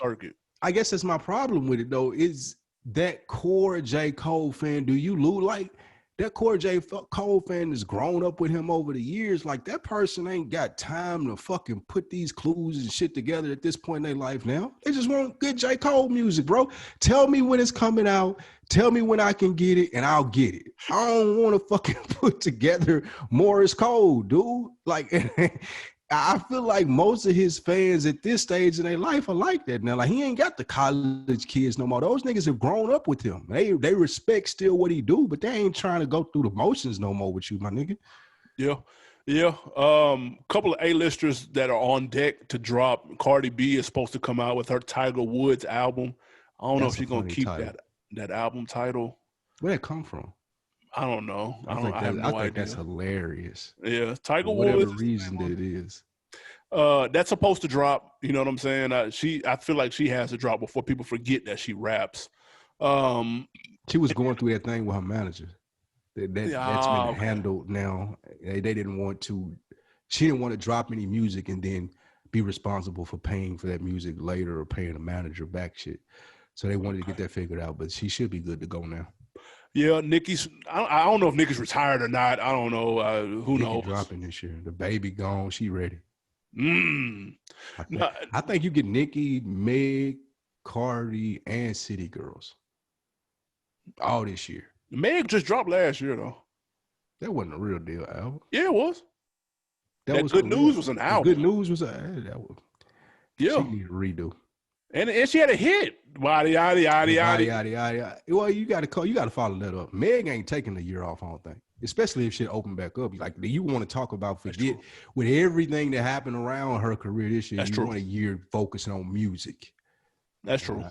circuit. I guess that's my problem with it though. Is that core J. Cole fan? Do you lose like that core J. Cole fan has grown up with him over the years? Like that person ain't got time to fucking put these clues and shit together at this point in their life now. They just want good J. Cole music, bro. Tell me when it's coming out. Tell me when I can get it, and I'll get it. I don't want to fucking put together Morris Cole, dude. Like. I feel like most of his fans at this stage in their life are like that now. Like he ain't got the college kids no more. Those niggas have grown up with him. They respect still what he do, but they ain't trying to go through the motions no more with you, my nigga. Yeah. Couple of A-listers that are on deck to drop. Cardi B is supposed to come out with her Tiger Woods album. I don't know if she's gonna keep that album title. Where'd it come from? I don't know. I have no idea. I think that's hilarious. Yeah, Tiger Woods. Whatever reason that it is. That's supposed to drop. You know what I'm saying? I feel like she has to drop before people forget that she raps. She was going through that thing with her manager. That's been handled now. They didn't want to. She didn't want to drop any music and then be responsible for paying for that music later or paying the manager back shit. So they wanted to get that figured out. But she should be good to go now. Yeah, Nicki's. I don't know if Nicki's retired or not. I don't know. Who knows? Dropping this year. The baby gone. She ready. I think you get Nicki, Meg, Cardi, and City Girls all this year. Meg just dropped last year though. That wasn't a real deal album. Yeah, it was. That was Good News was an album. Good News was that was. Yeah, she needed a redo. And she had a hit. Yada. Well, you got to follow that up. Meg ain't taking a year off, I don't think. Especially if shit open back up. Like, you want to talk about forget with everything that happened around her career this year. You want a year focusing on music. That's true.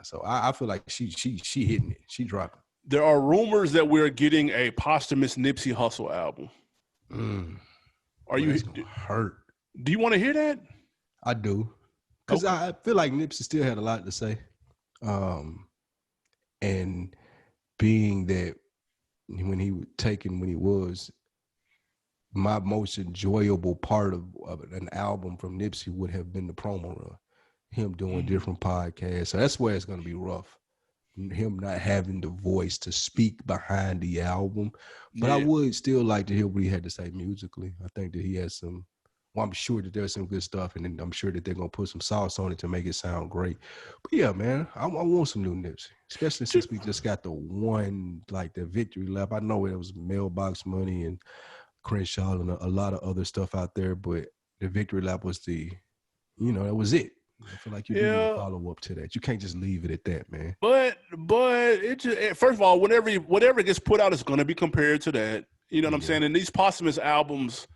So I feel like she hitting it. She dropping. There are rumors that we're getting a posthumous Nipsey Hussle album. Are you hurt? Do you want to hear that? I do. Because I feel like Nipsey still had a lot to say. And being that when he was, my most enjoyable part of an album from Nipsey would have been the promo run. Him doing different podcasts. So that's where it's going to be rough. Him not having the voice to speak behind the album. But I would still like to hear what he had to say musically. I think that he has some. Well, I'm sure that there's some good stuff, and then I'm sure that they're gonna put some sauce on it to make it sound great. But yeah, man, I want some new Nipsey, especially since we just got the one, like the victory lap. I know it was Mailbox Money and Crenshaw and a lot of other stuff out there, but the victory lap was that was it. I feel like you need to follow up to that. You can't just leave it at that, man. But it just, first of all, whatever gets put out is gonna be compared to that. You know what I'm saying? And these posthumous albums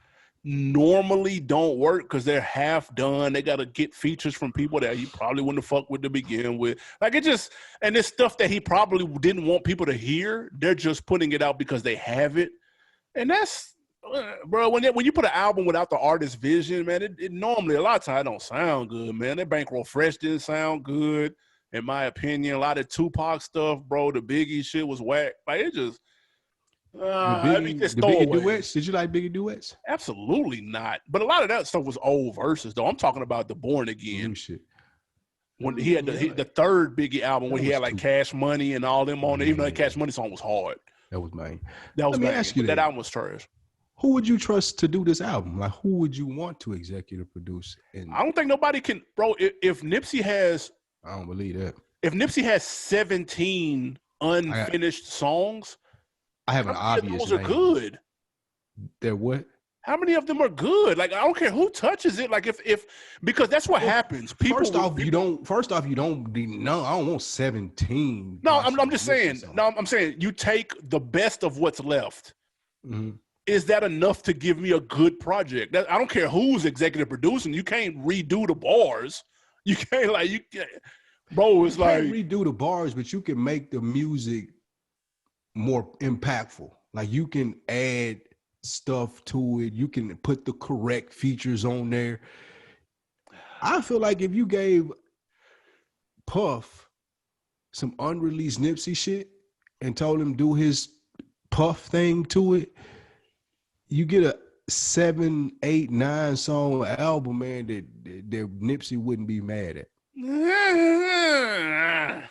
normally don't work because they're half done. They got to get features from people that he probably wouldn't have fucked with to begin with. Like and it's stuff that he probably didn't want people to hear. They're just putting it out because they have it. And that's, bro, when you put an album without the artist's vision, man, it normally a lot of times don't sound good, man. That Bankroll Fresh didn't sound good, in my opinion. A lot of Tupac stuff, bro, the Biggie shit was whack. Like it just, the Biggie duets. Did you like Biggie duets? Absolutely not. But a lot of that stuff was old verses, though. I'm talking about the Born Again. Shit. When he had the third Biggie album, when he had like Cash Money and all them on it, even though the Cash Money song was hard. That was mine. Let me ask you that album was trash. Who would you trust to do this album? Like, who would you want to executive produce? I don't think nobody can, bro. If Nipsey has, I don't believe that. If Nipsey has 17 unfinished songs. I have an obvious. Those are good. They're what? How many of them are good? Like I don't care who touches it. Like if because that's what happens. First off, you don't. No, I don't want 17. No, I'm just saying. No, I'm saying you take the best of what's left. Mm-hmm. Is that enough to give me a good project? I don't care who's executive producing. You can't redo the bars. You can't bro. It's like redo the bars, but you can make the music more impactful. Like you can add stuff to it. You can put the correct features on there. I feel like if you gave Puff some unreleased Nipsey shit and told him do his Puff thing to it, you get a 7, 8, 9 song album, man, that Nipsey wouldn't be mad at.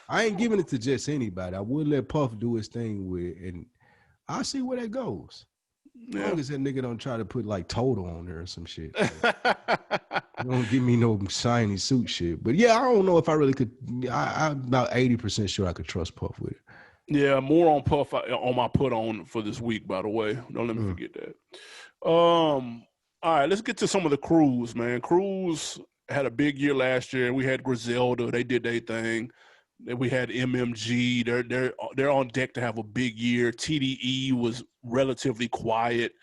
I ain't giving it to just anybody. I would let Puff do his thing with it, and I'll see where that goes. As long as that nigga don't try to put like Total on there or some shit. Don't give me no shiny suit shit. But yeah, I don't know if I really could. I'm about 80% sure I could trust Puff with it. Yeah, more on Puff on my put on for this week, by the way. Don't let me forget that. All right, let's get to some of the crews, man. Crews had a big year last year. We had Griselda. They did their thing. Then we had MMG. They're on deck to have a big year. TDE was relatively quiet.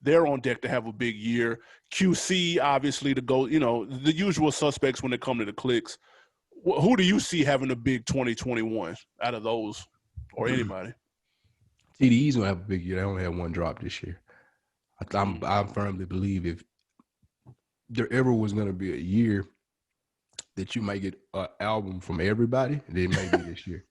They're on deck to have a big year. QC, obviously, to go, the usual suspects when it comes to the clicks. Who do you see having a big 2021 out of those or anybody? TDE's going to have a big year. They only had one drop this year. I firmly believe if there ever was going to be a year that you might get an album from everybody, then maybe this year.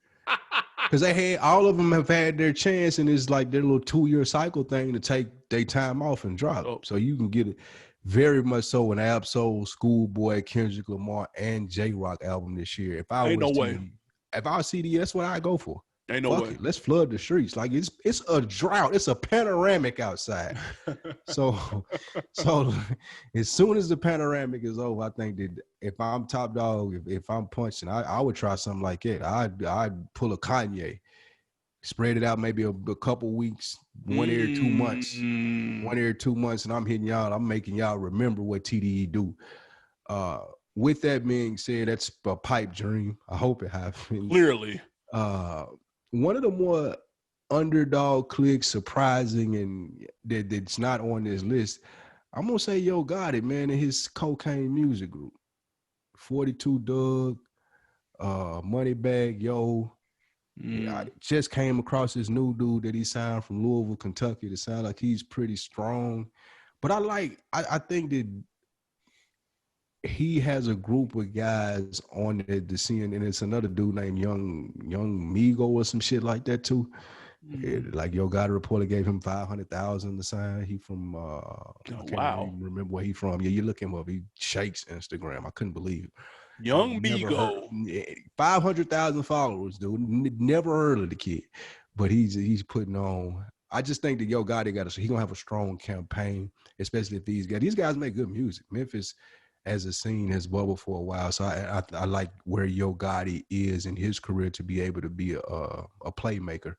Because all of them have had their chance, and it's like their little 2-year cycle thing to take their time off and drop. Oh. So you can get it very much so an Absol, Schoolboy, Kendrick Lamar, and J-Rock album this year. If I was CD, that's what I'd go for. Ain't no way. Let's flood the streets. Like it's a drought. It's a panoramic outside. so as soon as the panoramic is over, I think that if I'm top dog, if I'm punching, I would try something like it. I'd pull a Kanye, spread it out maybe a couple weeks, 1 or 2 months, 1 or 2 months, and I'm hitting y'all. I'm making y'all remember what TDE do. With that being said, that's a pipe dream. I hope it happens. Clearly. One of the more underdog clicks, surprising, and that's not on this list, I'm going to say Yo Gotti, man, and his Cocaine Music Group. 42 Doug, Moneybag Yo. I just came across this new dude that he signed from Louisville, Kentucky. That sounds like he's pretty strong. But I think that he has a group of guys on the scene, and it's another dude named Young Migo or some shit like that too. Like Yo Gotti reporter gave him $500,000 to sign. He from I can't even remember where he from. Yeah, you look him up. He shakes Instagram. I couldn't believe it. Young Migo, 500,000 followers, dude. Never heard of the kid, but he's putting on. I just think that Yo Gotti he gonna have a strong campaign, especially if these guys make good music. Memphis as a scene has bubbled for a while, so I like where Yo Gotti is in his career to be able to be a playmaker.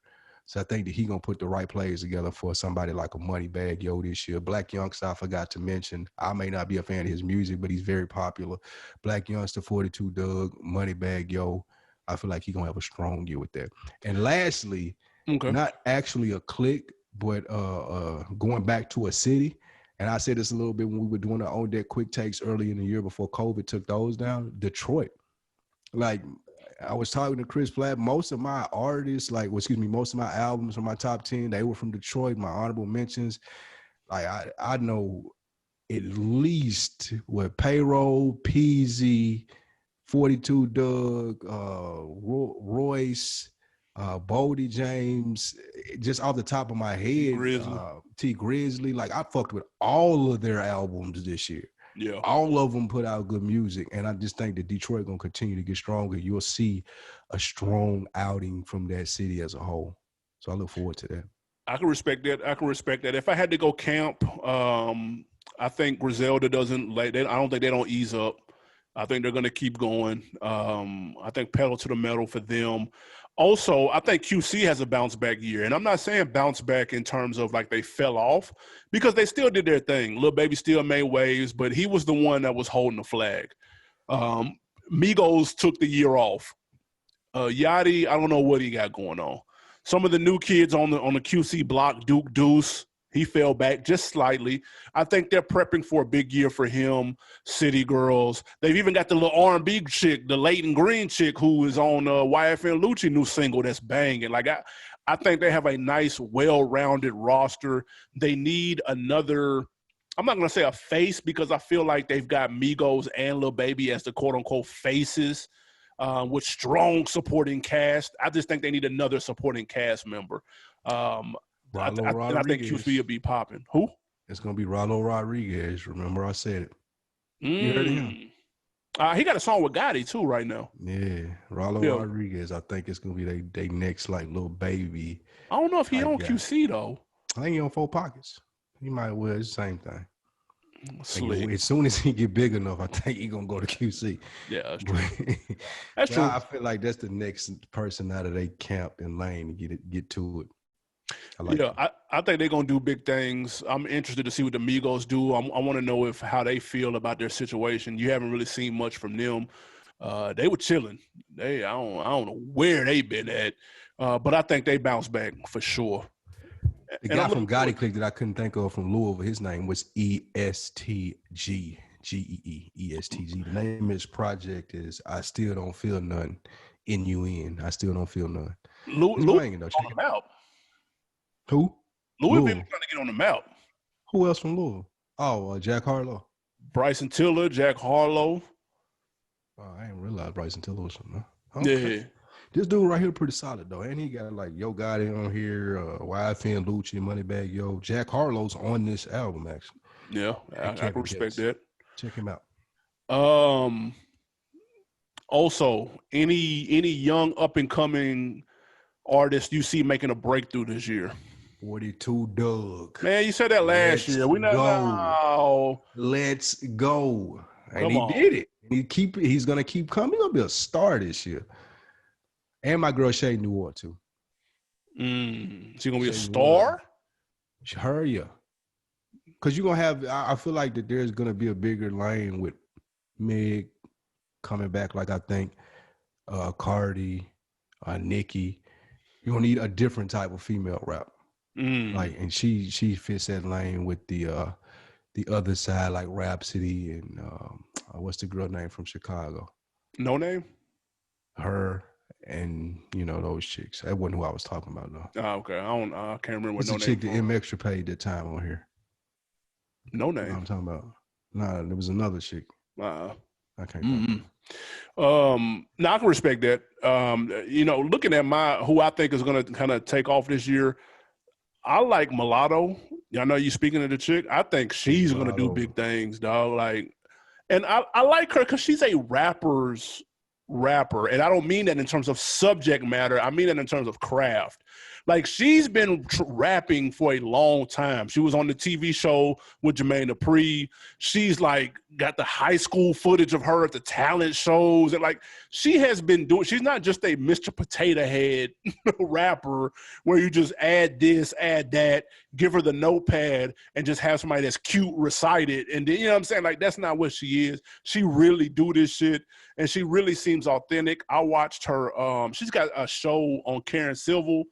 So I think that he gonna put the right plays together for somebody like a Moneybag Yo this year. Black Youngster, I forgot to mention. I may not be a fan of his music, but he's very popular. Black Youngster, 42 Doug, Moneybag Yo. I feel like he gonna have a strong year with that. And lastly, not actually a click, but going back to a city. And I said this a little bit when we were doing our On Deck quick takes early in the year before COVID took those down. Detroit. Like, I was talking to Chris Platt. Most of my artists, most of my albums from my top 10, they were from Detroit. My honorable mentions, like I know at least with Payroll, Peasy, 42 Doug, Royce, Bodie James, just off the top of my head, T Grizzly. Like, I fucked with all of their albums this year. Yeah, all of them put out good music, and I just think that Detroit gonna continue to get stronger. You'll see a strong outing from that city as a whole. So I look forward to that. I can respect that. If I had to go camp, I think Griselda doesn't. I don't think they don't ease up. I think they're going to keep going. I think pedal to the metal for them. Also, I think QC has a bounce back year. And I'm not saying bounce back in terms of like they fell off, because they still did their thing. Lil Baby still made waves, but he was the one that was holding the flag. Migos took the year off. Yachty, I don't know what he got going on. Some of the new kids on the QC block, Duke Deuce, he fell back just slightly. I think they're prepping for a big year for him. City Girls. They've even got the little R&B chick, the Leighton Green chick, who is on YFN Lucci new single that's banging. Like, I think they have a nice, well-rounded roster. They need another I'm not gonna say a face because I feel like they've got Migos and Lil Baby as the quote unquote faces, with strong supporting cast. I just think they need another supporting cast member. And I think QC will be popping. Who? It's gonna be Rollo Rodriguez. Remember, I said it. You heard of him? He got a song with Gotti too right now. Yeah, Rollo Rodriguez. I think it's gonna be they next like Lil Baby. I don't know if he on QC though. I think he on 4 Pockets. He might well the same thing. Slick. As soon as he get big enough, I think he gonna go to QC. Yeah, that's true. That's true. I feel like that's the next person out of their camp and lane to get to it. I think they're gonna do big things. I'm interested to see what the Migos do. I want to know how they feel about their situation. You haven't really seen much from them. They were chilling. I don't know where they been at, but I think they bounce back for sure. The guy from Gotti Click that I couldn't think of from Louisville, his name was ESTG. GEE. The name of his project is I Still Don't Feel None. N-U-N. I Still Don't Feel None. Louisville on the map. Who? Louisville trying to get on the map. Who else from Louisville? Oh, Jack Harlow. Bryson Tiller, Jack Harlow. Oh, I didn't realize Bryson Tiller was from there. Okay. Yeah. This dude right here pretty solid though, and he got like Yo Gotti on here, YFN Lucci, Moneybag Yo. Jack Harlow's on this album actually. Yeah, I can respect that. Check him out. Also, any young up and coming artist you see making a breakthrough this year? 42 Doug. Man, you said that last year. We never know. Let's go. And he did it. He's gonna keep coming. He's gonna be a star this year. And my girl Shay Newell too. She gonna be a star? Her, yeah. Because you're gonna have, I feel like that there's gonna be a bigger lane with Meg coming back, like I think Cardi, Nicki. You're gonna need a different type of female rap. Like, and she fits that lane with the other side, like Rhapsody and what's the girl name from Chicago? No Name? Her. And those chicks. That wasn't who I was talking about though. Oh, okay. I can't remember what No Name. It's the chick that M Extra paid that time on here. No Name. I'm talking about. Nah, there was another chick. I can't. Now I can respect that. Looking at who I think is going to kind of take off this year, I like Mulatto. I know you speaking of the chick. I think she's going to do big things, dog. Like, and I like her because she's a rapper, and I don't mean that in terms of subject matter. I mean that in terms of craft. Like, she's been rapping for a long time. She was on the TV show with Jermaine Dupri. She's like got the high school footage of her at the talent shows. And like, she has been doing, she's not just a Mr. Potato Head rapper where you just add this, add that, give her the notepad and just have somebody that's cute recite it. And then, you know what I'm saying? Like, that's not what she is. She really do this shit. And she really seems authentic. I watched her. She's got a show on Karen Civil,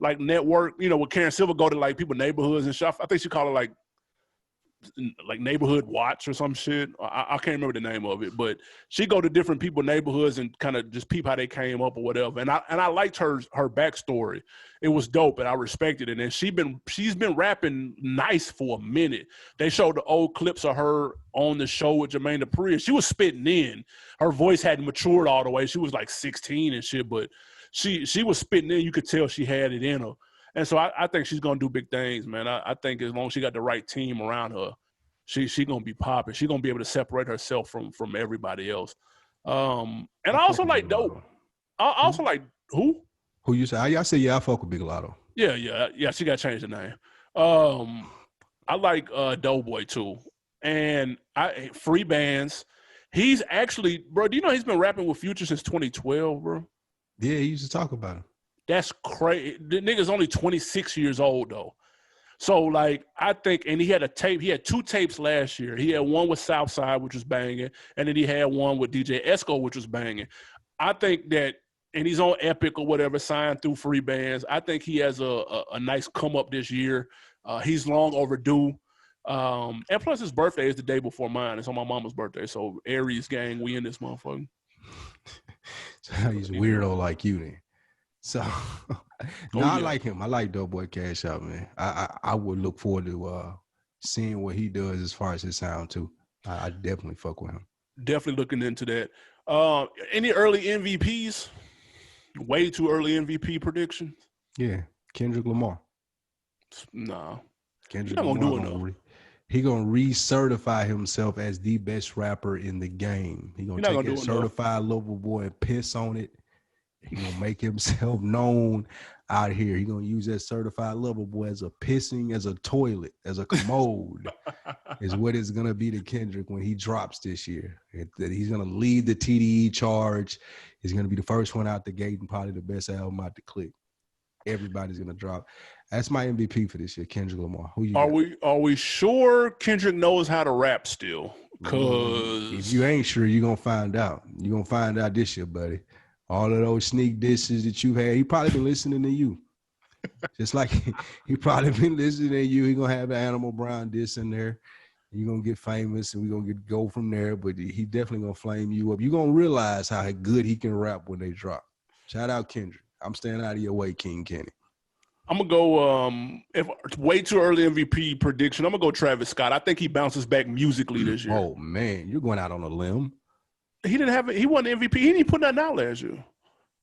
like network, where Karen Silver go to like people neighborhoods and stuff. I think she called it like Neighborhood Watch or some shit. I can't remember the name of it, but she go to different people neighborhoods and kind of just peep how they came up or whatever. And I liked her backstory. It was dope and I respected it. And she's been rapping nice for a minute. They showed the old clips of her on the show with Jermaine Dupri, and she was spitting in. Her voice hadn't matured all the way. She was like 16 and shit, but she was spitting in. You could tell she had it in her. And so I think she's going to do big things, man. I think as long as she got the right team around her, she going to be popping. She's going to be able to separate herself from everybody else. And I also like Dope. I also like who? Who you say? I say, yeah, I fuck with Big Lotto. Yeah, she got to change the name. I like Doughboy too. And Free Bands. He's actually, bro, do you know he's been rapping with Future since 2012, bro? Yeah, he used to talk about him. That's crazy. The nigga's only 26 years old, though. So, like, I think, and he had 2 tapes last year. He had one with Southside, which was banging, and then he had one with DJ Esco, which was banging. I think that, and he's on Epic or whatever, signed through Free Bands. I think he has a nice come up this year. He's long overdue. And plus his birthday is the day before mine. It's on my mama's birthday. So, Aries gang, we in this motherfucker. So he's a weirdo like you then. So I like him. I like Doughboy Cash Out, man. I would look forward to seeing what he does as far as his sound too. I definitely fuck with him. Definitely looking into that. Any early MVPs? Way too early MVP predictions? Yeah, Kendrick Lamar. Nah. Kendrick You're not Lamar gonna do enough. He gonna recertify himself as the best rapper in the game. He gonna You're not take gonna that do enough. certified lover boy and piss on it. He gonna make himself known out here. He gonna use that certified lover boy as a pissing, as a toilet, as a commode. Is what it's gonna be to Kendrick when he drops this year. That he's gonna lead the TDE charge. He's gonna be the first one out the gate and probably the best album out the click. Everybody's gonna drop. That's my MVP for this year, Kendrick Lamar. Who you got? Are we sure Kendrick knows how to rap still? Cause if you ain't sure, you're gonna find out. You're gonna find out this year, buddy. All of those sneak disses that you've had, he probably been listening to you. Just like he probably been listening to you. He gonna have an Animal Brown diss in there. You're gonna get famous and we're gonna go from there, but he definitely gonna flame you up. You're gonna realize how good he can rap when they drop. Shout out Kendrick. I'm staying out of your way, King Kenny. I'm gonna go. If it's way too early MVP prediction, I'm gonna go Travis Scott. I think he bounces back musically this year. Oh man, you're going out on a limb. He didn't have it. He won the MVP. He didn't put nothing out last year.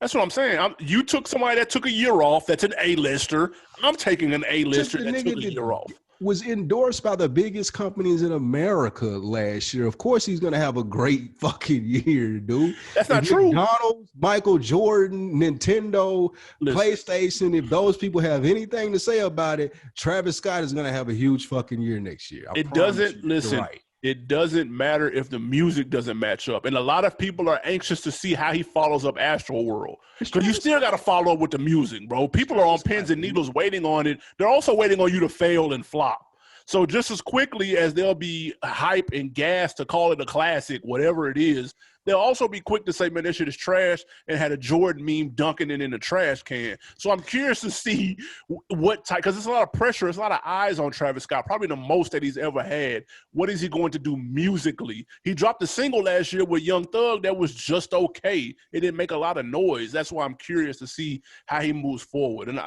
That's what I'm saying. You took somebody that took a year off. That's an A-lister. I'm taking an A-lister that took a year off. Was endorsed by the biggest companies in America last year. Of course, he's gonna have a great fucking year, dude. That's not true. McDonald's, Michael Jordan, Nintendo, PlayStation. If those people have anything to say about it, Travis Scott is gonna have a huge fucking year next year. It doesn't listen. Right. It doesn't matter if the music doesn't match up. And a lot of people are anxious to see how he follows up Astroworld. Because you still got to follow up with the music, bro. People are on pins and needles waiting on it. They're also waiting on you to fail and flop. So just as quickly as they'll be hype and gas to call it a classic, whatever it is, they'll also be quick to say, man, that shit is trash, and had a Jordan meme dunking it in the trash can. So I'm curious to see what type, because there's a lot of pressure, there's a lot of eyes on Travis Scott, probably the most that he's ever had. What is he going to do musically? He dropped a single last year with Young Thug that was just okay. It didn't make a lot of noise. That's why I'm curious to see how he moves forward. And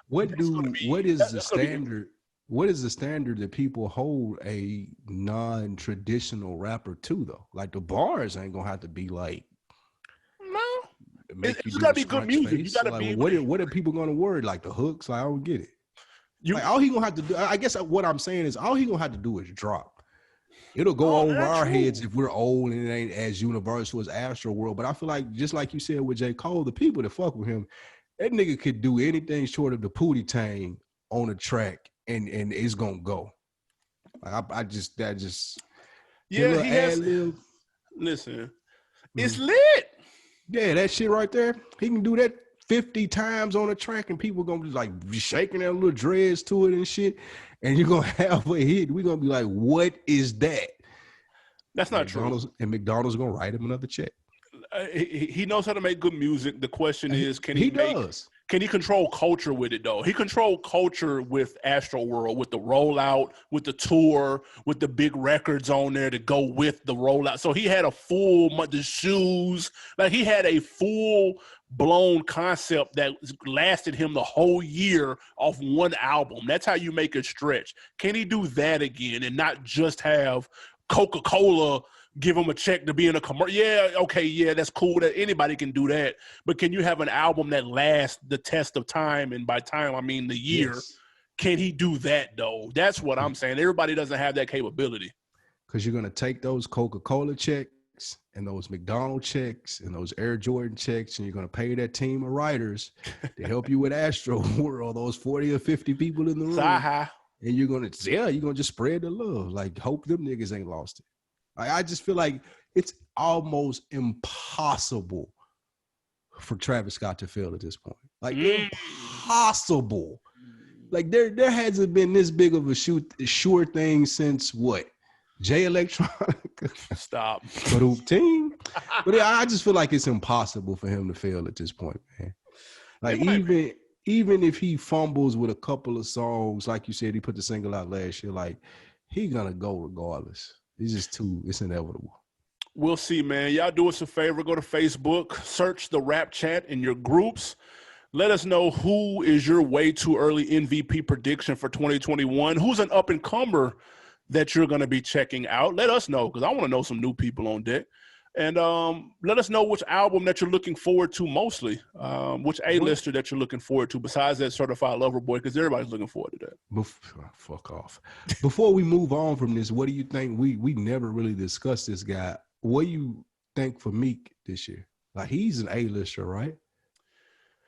what is the standard? What is the standard that people hold a non-traditional rapper to, though? Like the bars ain't gonna have to be like. No, it's gotta be good music. You gotta like, be. What are people gonna worry? Like the hooks? Like, I don't get it. Like, all he gonna have to do, I guess what I'm saying is, all he gonna have to do is drop. It'll go over our heads if we're old and it ain't as universal as Astroworld. But I feel like, just like you said with J. Cole, the people that fuck with him, that nigga could do anything short of the Pootie Tang on a track. And it's gonna go. Like yeah. He has. Listen, it's lit. Yeah, that shit right there. He can do that 50 times on a track, and people gonna be like shaking their little dreads to it and shit. And you're gonna have a hit. We're gonna be like, what is that? That's not true. And McDonald's gonna write him another check. He knows how to make good music. The question is, can he control culture with it, though? He controlled culture with Astroworld, with the rollout, with the tour, with the big records on there to go with the rollout. So he had the shoes. Like, he had a full-blown concept that lasted him the whole year off one album. That's how you make a stretch. Can he do that again and not just have Coca-Cola give him a check to be in a commercial? Yeah, okay, yeah, that's cool. That anybody can do that. But can you have an album that lasts the test of time? And by time, I mean the year. Yes. Can he do that, though? That's what I'm saying. Everybody doesn't have that capability. Because you're going to take those Coca-Cola checks and those McDonald's checks and those Air Jordan checks, and you're going to pay that team of writers to help you with Astroworld, those 40 or 50 people in the room. And you're going to just spread the love. Like, hope them niggas ain't lost it. I just feel like it's almost impossible for Travis Scott to fail at this point. Like, impossible. Like, there hasn't been this big of a sure thing since what? Jay Electronica. Stop. Team. But I just feel like it's impossible for him to fail at this point, man. Like, even if he fumbles with a couple of songs, like you said, he put the single out last year, like, he gonna go regardless. It's inevitable. We'll see, man. Y'all do us a favor. Go to Facebook, search the Rap Chat in your groups. Let us know who is your way too early MVP prediction for 2021. Who's an up-and-comer that you're going to be checking out? Let us know, because I want to know some new people on deck. And let us know which album that you're looking forward to mostly, which A-lister that you're looking forward to besides that Certified Lover Boy, because everybody's looking forward to that. Fuck off. Before we move on from this, what do you think? We never really discussed this guy. What do you think for Meek this year? Like, he's an A-lister, right?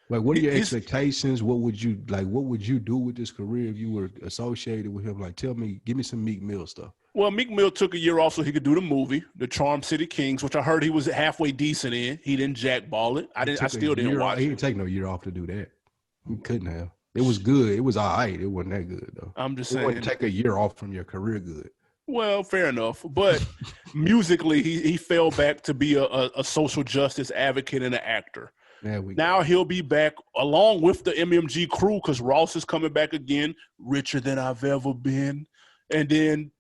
Like, what are your expectations? What would you do with this career if you were associated with him? Like, give me some Meek Mill stuff. Well, Meek Mill took a year off so he could do the movie, The Charm City Kings, which I heard he was halfway decent in. He didn't jackball it. I still didn't watch it. He didn't take no year off to do that. He couldn't have. It was good. It was all right. It wasn't that good, though. I'm just saying. It wouldn't take a year off from your career good. Well, fair enough. But musically, he fell back to be a social justice advocate and an actor. Now he'll be back along with the MMG crew, because Ross is coming back again, richer than I've ever been. And then,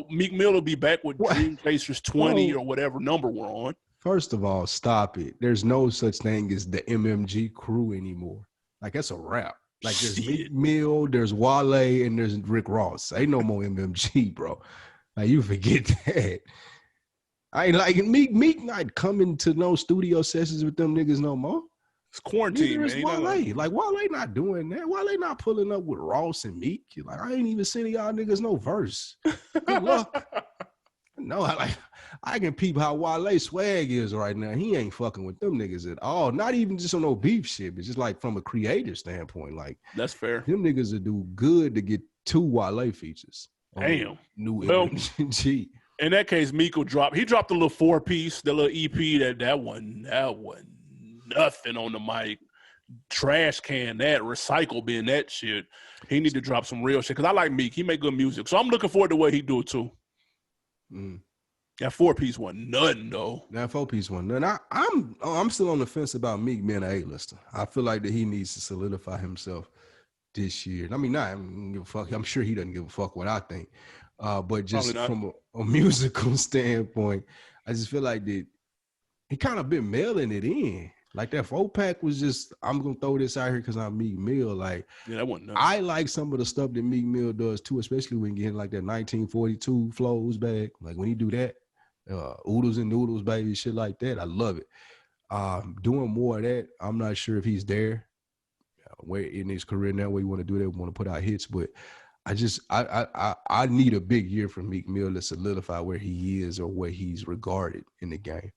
Meek Mill will be back with Dream Chasers 20 or whatever number we're on. First of all, stop it. There's no such thing as the MMG crew anymore. Like, that's a wrap. Like, there's Meek Mill, there's Wale, and there's Rick Ross. Ain't no more MMG, bro. Like, you forget that. I ain't like Meek not coming to no studio sessions with them niggas no more. It's quarantine, man. Wale. Like, Wale not doing that. Wale not pulling up with Ross and Meek. Like, I ain't even sending y'all niggas no verse. Good luck. No, I can peep how Wale swag is right now. He ain't fucking with them niggas at all. Not even just on no beef shit, but just like from a creative standpoint. Like, that's fair. Them niggas will do good to get 2 Wale features. Damn. New MMG. In that case, Meek will drop. He dropped a little 4-piece, the little EP that one nothing on the mic. Trash can that, recycle bin that shit. He need to drop some real shit, because I like Meek. He make good music. So I'm looking forward to what he do too. That 4-piece wasn't nothing though. That 4-piece wasn't nothing. I'm still on the fence about Meek being an A-lister. I feel like that he needs to solidify himself this year. I mean, I don't give a fuck. I'm sure he doesn't give a fuck what I think. But just from a musical standpoint, I just feel like that he kind of been mailing it in. Like, that 4-pack was just, I'm going to throw this out here because I'm Meek Mill. Like, yeah, that wasn't nothing. I like some of the stuff that Meek Mill does too, especially when getting like that 1942 flows back. Like, when he do that, oodles and noodles, baby, shit like that. I love it. Doing more of that, I'm not sure if he's there where in his career now where you want to do that, want to put out hits, but I need a big year from Meek Mill to solidify where he is or where he's regarded in the game.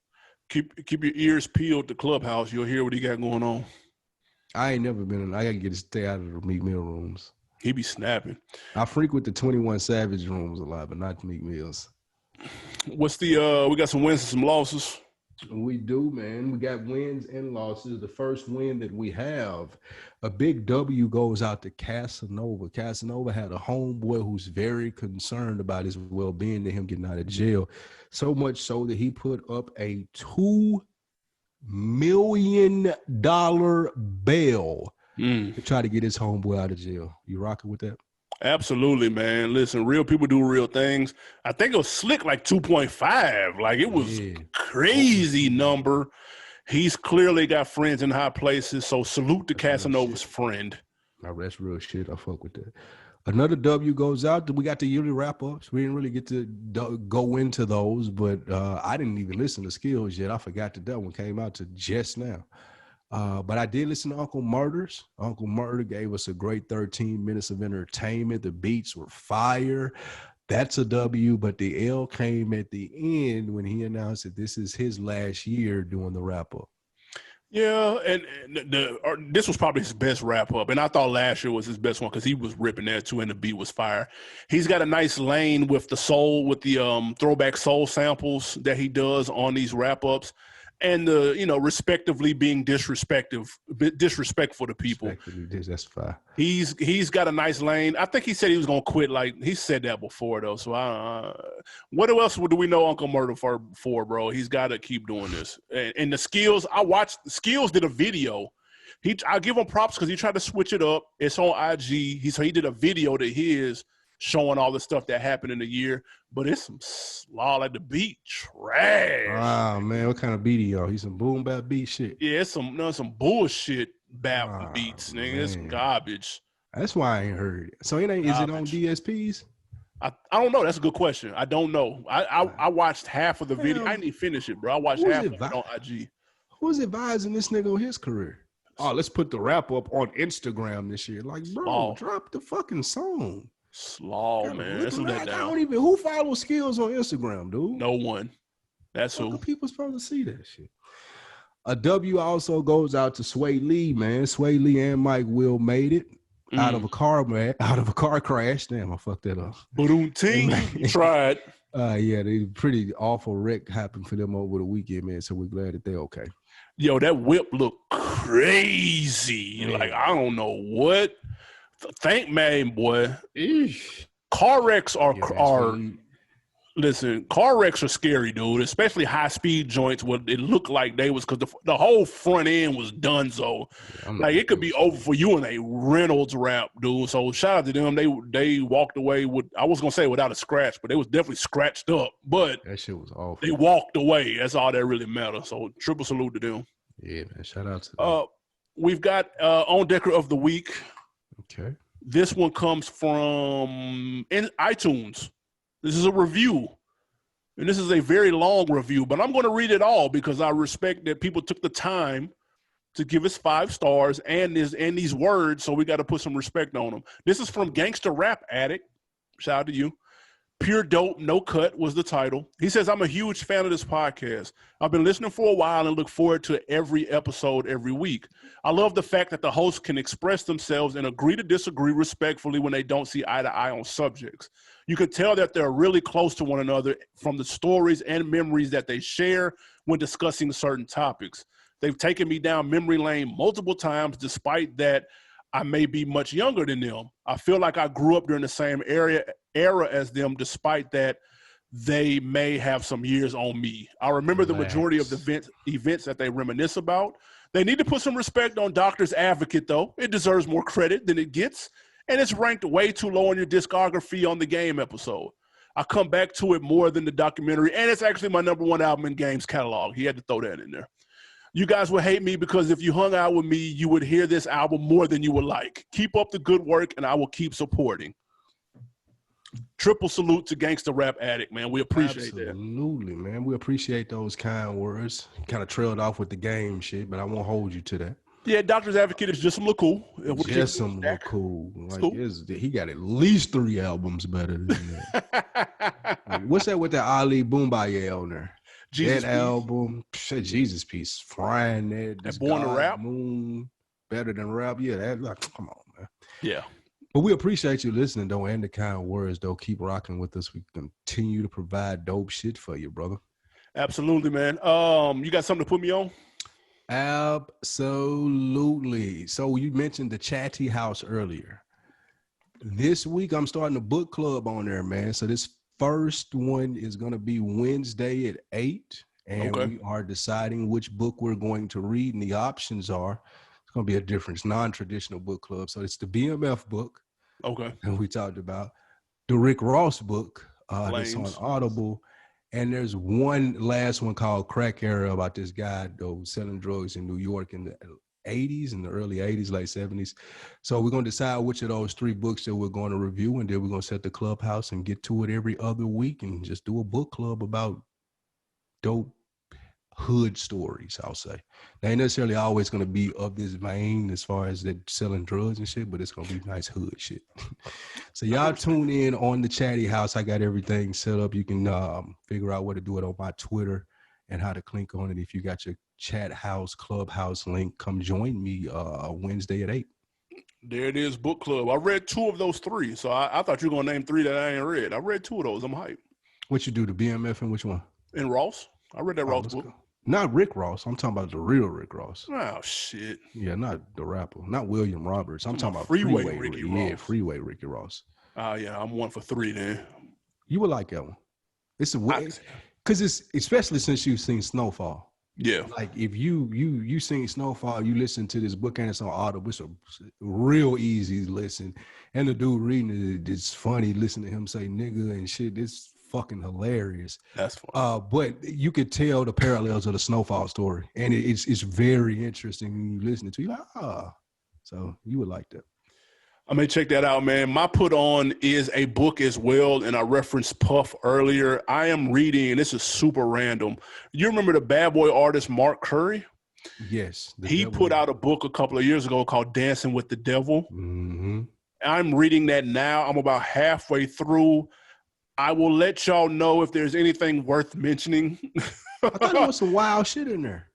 Keep your ears peeled to Clubhouse. You'll hear what he got going on. I ain't never been in. I gotta stay out of the Meek Mill rooms. He be snapping. I frequent the 21 Savage rooms a lot, but not Meek Mill's. What's the we got some wins and some losses. We do, man. We got wins and losses. The first win that we have, a big W goes out to Casanova. Casanova had a homeboy who's very concerned about his well-being and him getting out of jail. So much so that he put up a $2 million bail to try to get his homeboy out of jail. You rocking with that? Absolutely, man. Listen, real people do real things. I think it was slick like 2.5. Like, it was crazy number. He's clearly got friends in high places, so salute to Casanova's friend. Now, that's real shit. I fuck with that. Another W goes out. We got the yearly wrap-ups. We didn't really get to go into those, but I didn't even listen to Skills yet. I forgot that one came out to just now. But I did listen to Uncle Murder's. Uncle Murder gave us a great 13 minutes of entertainment. The beats were fire. That's a W, but the L came at the end when he announced that this is his last year doing the wrap-up. Yeah, and this was probably his best wrap-up, and I thought last year was his best one because he was ripping there too, and the beat was fire. He's got a nice lane with the soul, with the throwback soul samples that he does on these wrap-ups. And respectively being disrespectful to people. That's fine. He's got a nice lane. I think he said he was gonna quit. Like, he said that before though. So what else do we know Uncle Murder for, bro? He's got to keep doing this. And the Skills, I watched. Skills did a video. I give him props because he tried to switch it up. It's on IG. He did a video to his showing all the stuff that happened in the year, but it's some slaw, like the beat trash. Wow, man, what kind of beat he on? He's some boom bap beat shit. Yeah, it's some bullshit bap beats, nigga. It's Man. garbage. That's why I ain't heard it. So it ain't. Is it on DSPs? I don't know. That's a good question. I don't know. I watched half of the video. I didn't even finish it, bro. I watched half of it on IG. Who's advising this nigga on his career? Oh, let's put the rap up on Instagram this year. Like, bro, drop the fucking song. Slaw, man. Let's let down. I don't even. Who follows Skills on Instagram, dude? No one. That's who. How people supposed to see that shit? A W also goes out to Sway Lee, man. Sway Lee and Mike Will made it out of a car crash. Damn, I fucked that up. Boom-ting. Tried. Yeah, they pretty awful wreck happened for them over the weekend, man. So we're glad that they're okay. Yo, that whip looked crazy. Man. Like, I don't know what. Thank man, boy. Eesh. Car wrecks are listen, car wrecks are scary, dude, especially high-speed joints where it looked like they was, because the whole front end was donezo. Yeah, like, it could be over for you in a Reynolds wrap, dude. So, shout out to them. They walked away with, I was going to say without a scratch, but they was definitely scratched up. But that shit was awful. They walked away. That's all that really matters. So, triple salute to them. Yeah, man. Shout out to them. We've got On Decker of the Week. Okay. This one comes from iTunes. This is a review, and this is a very long review, but I'm going to read it all because I respect that people took the time to give us 5 stars and these words, so we got to put some respect on them. This is from Gangsta Rap Addict. Shout out to you. Pure Dope, No Cut was the title. He says, I'm a huge fan of this podcast. I've been listening for a while and look forward to every episode every week. I love the fact that the hosts can express themselves and agree to disagree respectfully when they don't see eye to eye on subjects. You can tell that they're really close to one another from the stories and memories that they share when discussing certain topics. They've taken me down memory lane multiple times, despite that I may be much younger than them. I feel like I grew up during the same era as them, despite that they may have some years on me. I remember the majority of the events that they reminisce about. They need to put some respect on Doctor's Advocate, though. It deserves more credit than it gets, and it's ranked way too low on your discography on the Game episode. I come back to it more than the documentary, and it's actually my #1 album in Game's catalog. He had to throw that in there. You guys would hate me because if you hung out with me, you would hear this album more than you would like. Keep up the good work, and I will keep supporting. Triple salute to Gangsta Rap Addict, man. We appreciate that. Absolutely, man. We appreciate those kind words. Kind of trailed off with the game shit, but I won't hold you to that. Yeah, Doctor's Advocate is just some look cool. Just some look cool. Like, cool. He got at least 3 albums better than that. Like, what's that with the Ali Boombaye on there? Jesus that piece. Album, Jesus Piece, frying that. Born to Rap, Moon, better than rap. Yeah, that. Like, come on, man. Yeah. But we appreciate you listening, though, and the kind words, though. Keep rocking with us. We continue to provide dope shit for you, brother. Absolutely, man. You got something to put me on? Absolutely. So you mentioned the Chatty House earlier. This week, I'm starting a book club on there, man. So this first one is going to be Wednesday at 8, and we are deciding which book we're going to read, and the options are, it's going to be a different, non-traditional book club. So it's the BMF book. Okay. And we talked about the Rick Ross book that's on Audible. And there's one last one called Crack Era about this guy though selling drugs in New York in the 80s, in the early 80s, late 70s. So we're going to decide which of those 3 books that we're going to review, and then we're going to set the clubhouse and get to it every other week and just do a book club about dope hood stories, I'll say. They ain't necessarily always going to be of this vein as far as that selling drugs and shit, but it's going to be nice hood shit. So y'all tune in on the Chatty House. I got everything set up. You can figure out where to do it on my Twitter and how to click on it. If you got your chat house, clubhouse link, come join me Wednesday at 8. There it is, book club. I read 2 of those 3, so I thought you were going to name 3 that I ain't read. I read 2 of those. I'm hyped. What you do, the BMF and which one? And Ross. I read that Ross book. Go. Not Rick Ross. I'm talking about the real Rick Ross. Oh, shit. Yeah, not the rapper. Not William Roberts. I'm talking about Freeway Ricky Ross. Yeah, Freeway Ricky Ross. Yeah, I'm 1 for 3 then. You would like that one. It's a way, because it's, especially since you've seen Snowfall. Yeah. Like if you seen Snowfall, you listen to this book and it's on Audible. It's a real easy listen. And the dude reading it, it's funny. Listen to him say nigga and shit. It's fucking hilarious. That's funny. But you could tell the parallels of the Snowfall story, and it's very interesting when you listen to it. You're like, so you would like that. I may check that out, man. My put on is a book as well, and I referenced Puff earlier. I am reading, and this is super random. You remember the bad boy artist Mark Curry? Yes. He put out a book a couple of years ago called Dancing with the Devil. Mm-hmm. I'm reading that now. I'm about halfway through. I will let y'all know if there's anything worth mentioning. I thought there was some wild shit in there.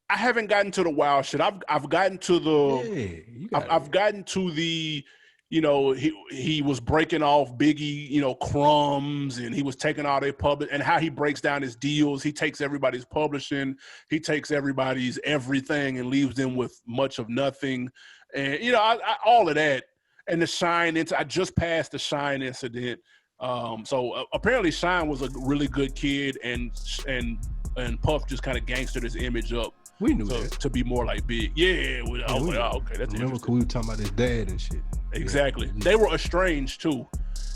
I haven't gotten to the wild shit. I've gotten to I've gotten to the, you know, he was breaking off Biggie, you know, crumbs, and he was taking all their public, and how he breaks down his deals. He takes everybody's publishing, he takes everybody's everything and leaves them with much of nothing. And, you know, I all of that. And the Shine, I just passed the Shine incident. So apparently Shine was a really good kid, and Puff just kind of gangstered his image up. We knew that. To be more like Big. Yeah. I was like, oh, okay, that's remember we were talking about his dad and shit. Exactly. Yeah. They were estranged too.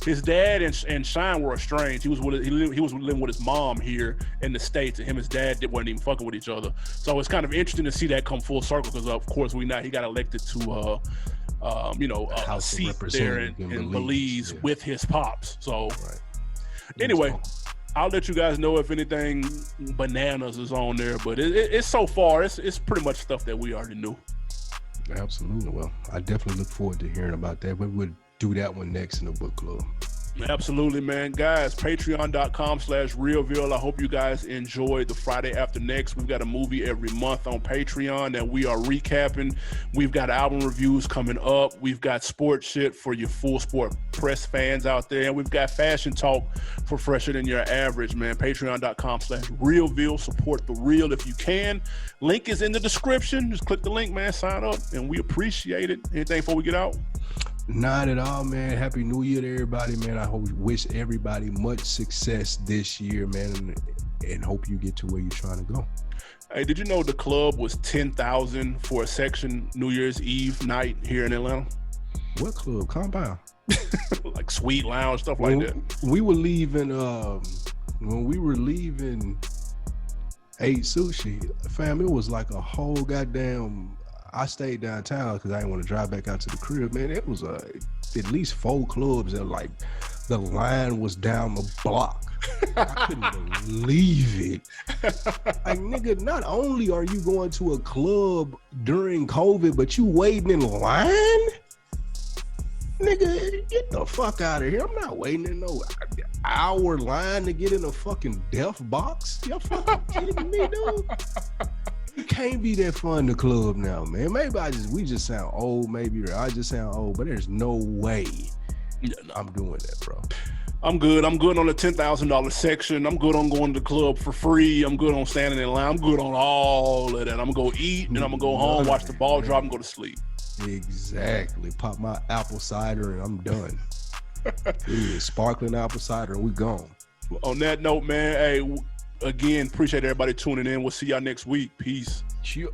His dad and Shine were estranged. He was living with his mom here in the States, and him and his dad wasn't even fucking with each other. So it's kind of interesting to see that come full circle, because of course he got elected to a seat there in Belize with his pops. So anyway, I'll let you guys know if anything bananas is on there, but it's so far, it's pretty much stuff that we already knew. Absolutely. Well, I definitely look forward to hearing about that, but we'll do that one next in the book club. Absolutely, man. Guys, patreon.com/realville. I hope you guys enjoyed the Friday After Next. We've got a movie every month on Patreon that we are recapping. We've got album reviews coming up. We've got sports shit for your full sport press fans out there. And we've got fashion talk for fresher than your average, man. Patreon.com/realville. Support the real if you can. Link is in the description. Just click the link, man. Sign up, and we appreciate it. Anything before we get out? Not at all, man. Happy New Year to everybody, man. I wish everybody much success this year, man, and hope you get to where you're trying to go. Hey, did you know the club was $10,000 for a section New Year's Eve night here in Atlanta? What club? Compound? Like Sweet Lounge, stuff like that. We were leaving, when we were leaving 8 Sushi, fam, it was like a whole goddamn... I stayed downtown because I didn't want to drive back out to the crib, man. It was at least 4 clubs that, like, the line was down the block. I couldn't believe it. Like, nigga, not only are you going to a club during COVID, but you waiting in line? Nigga, get the fuck out of here. I'm not waiting in no hour line to get in a fucking death box. Y'all fucking kidding me, dude? It can't be that fun to club now, man. Maybe we just sound old, maybe, or I just sound old, but there's no way I'm doing that, bro. I'm good. I'm good on the $10,000 section. I'm good on going to the club for free. I'm good on standing in line. I'm good on all of that. I'm gonna go eat, and I'm gonna go home, watch the ball drop, and go to sleep. Exactly. Pop my apple cider, and I'm done. Sparkling apple cider, and we gone. On that note, man, hey, again, appreciate everybody tuning in. We'll see y'all next week. Peace. Sure.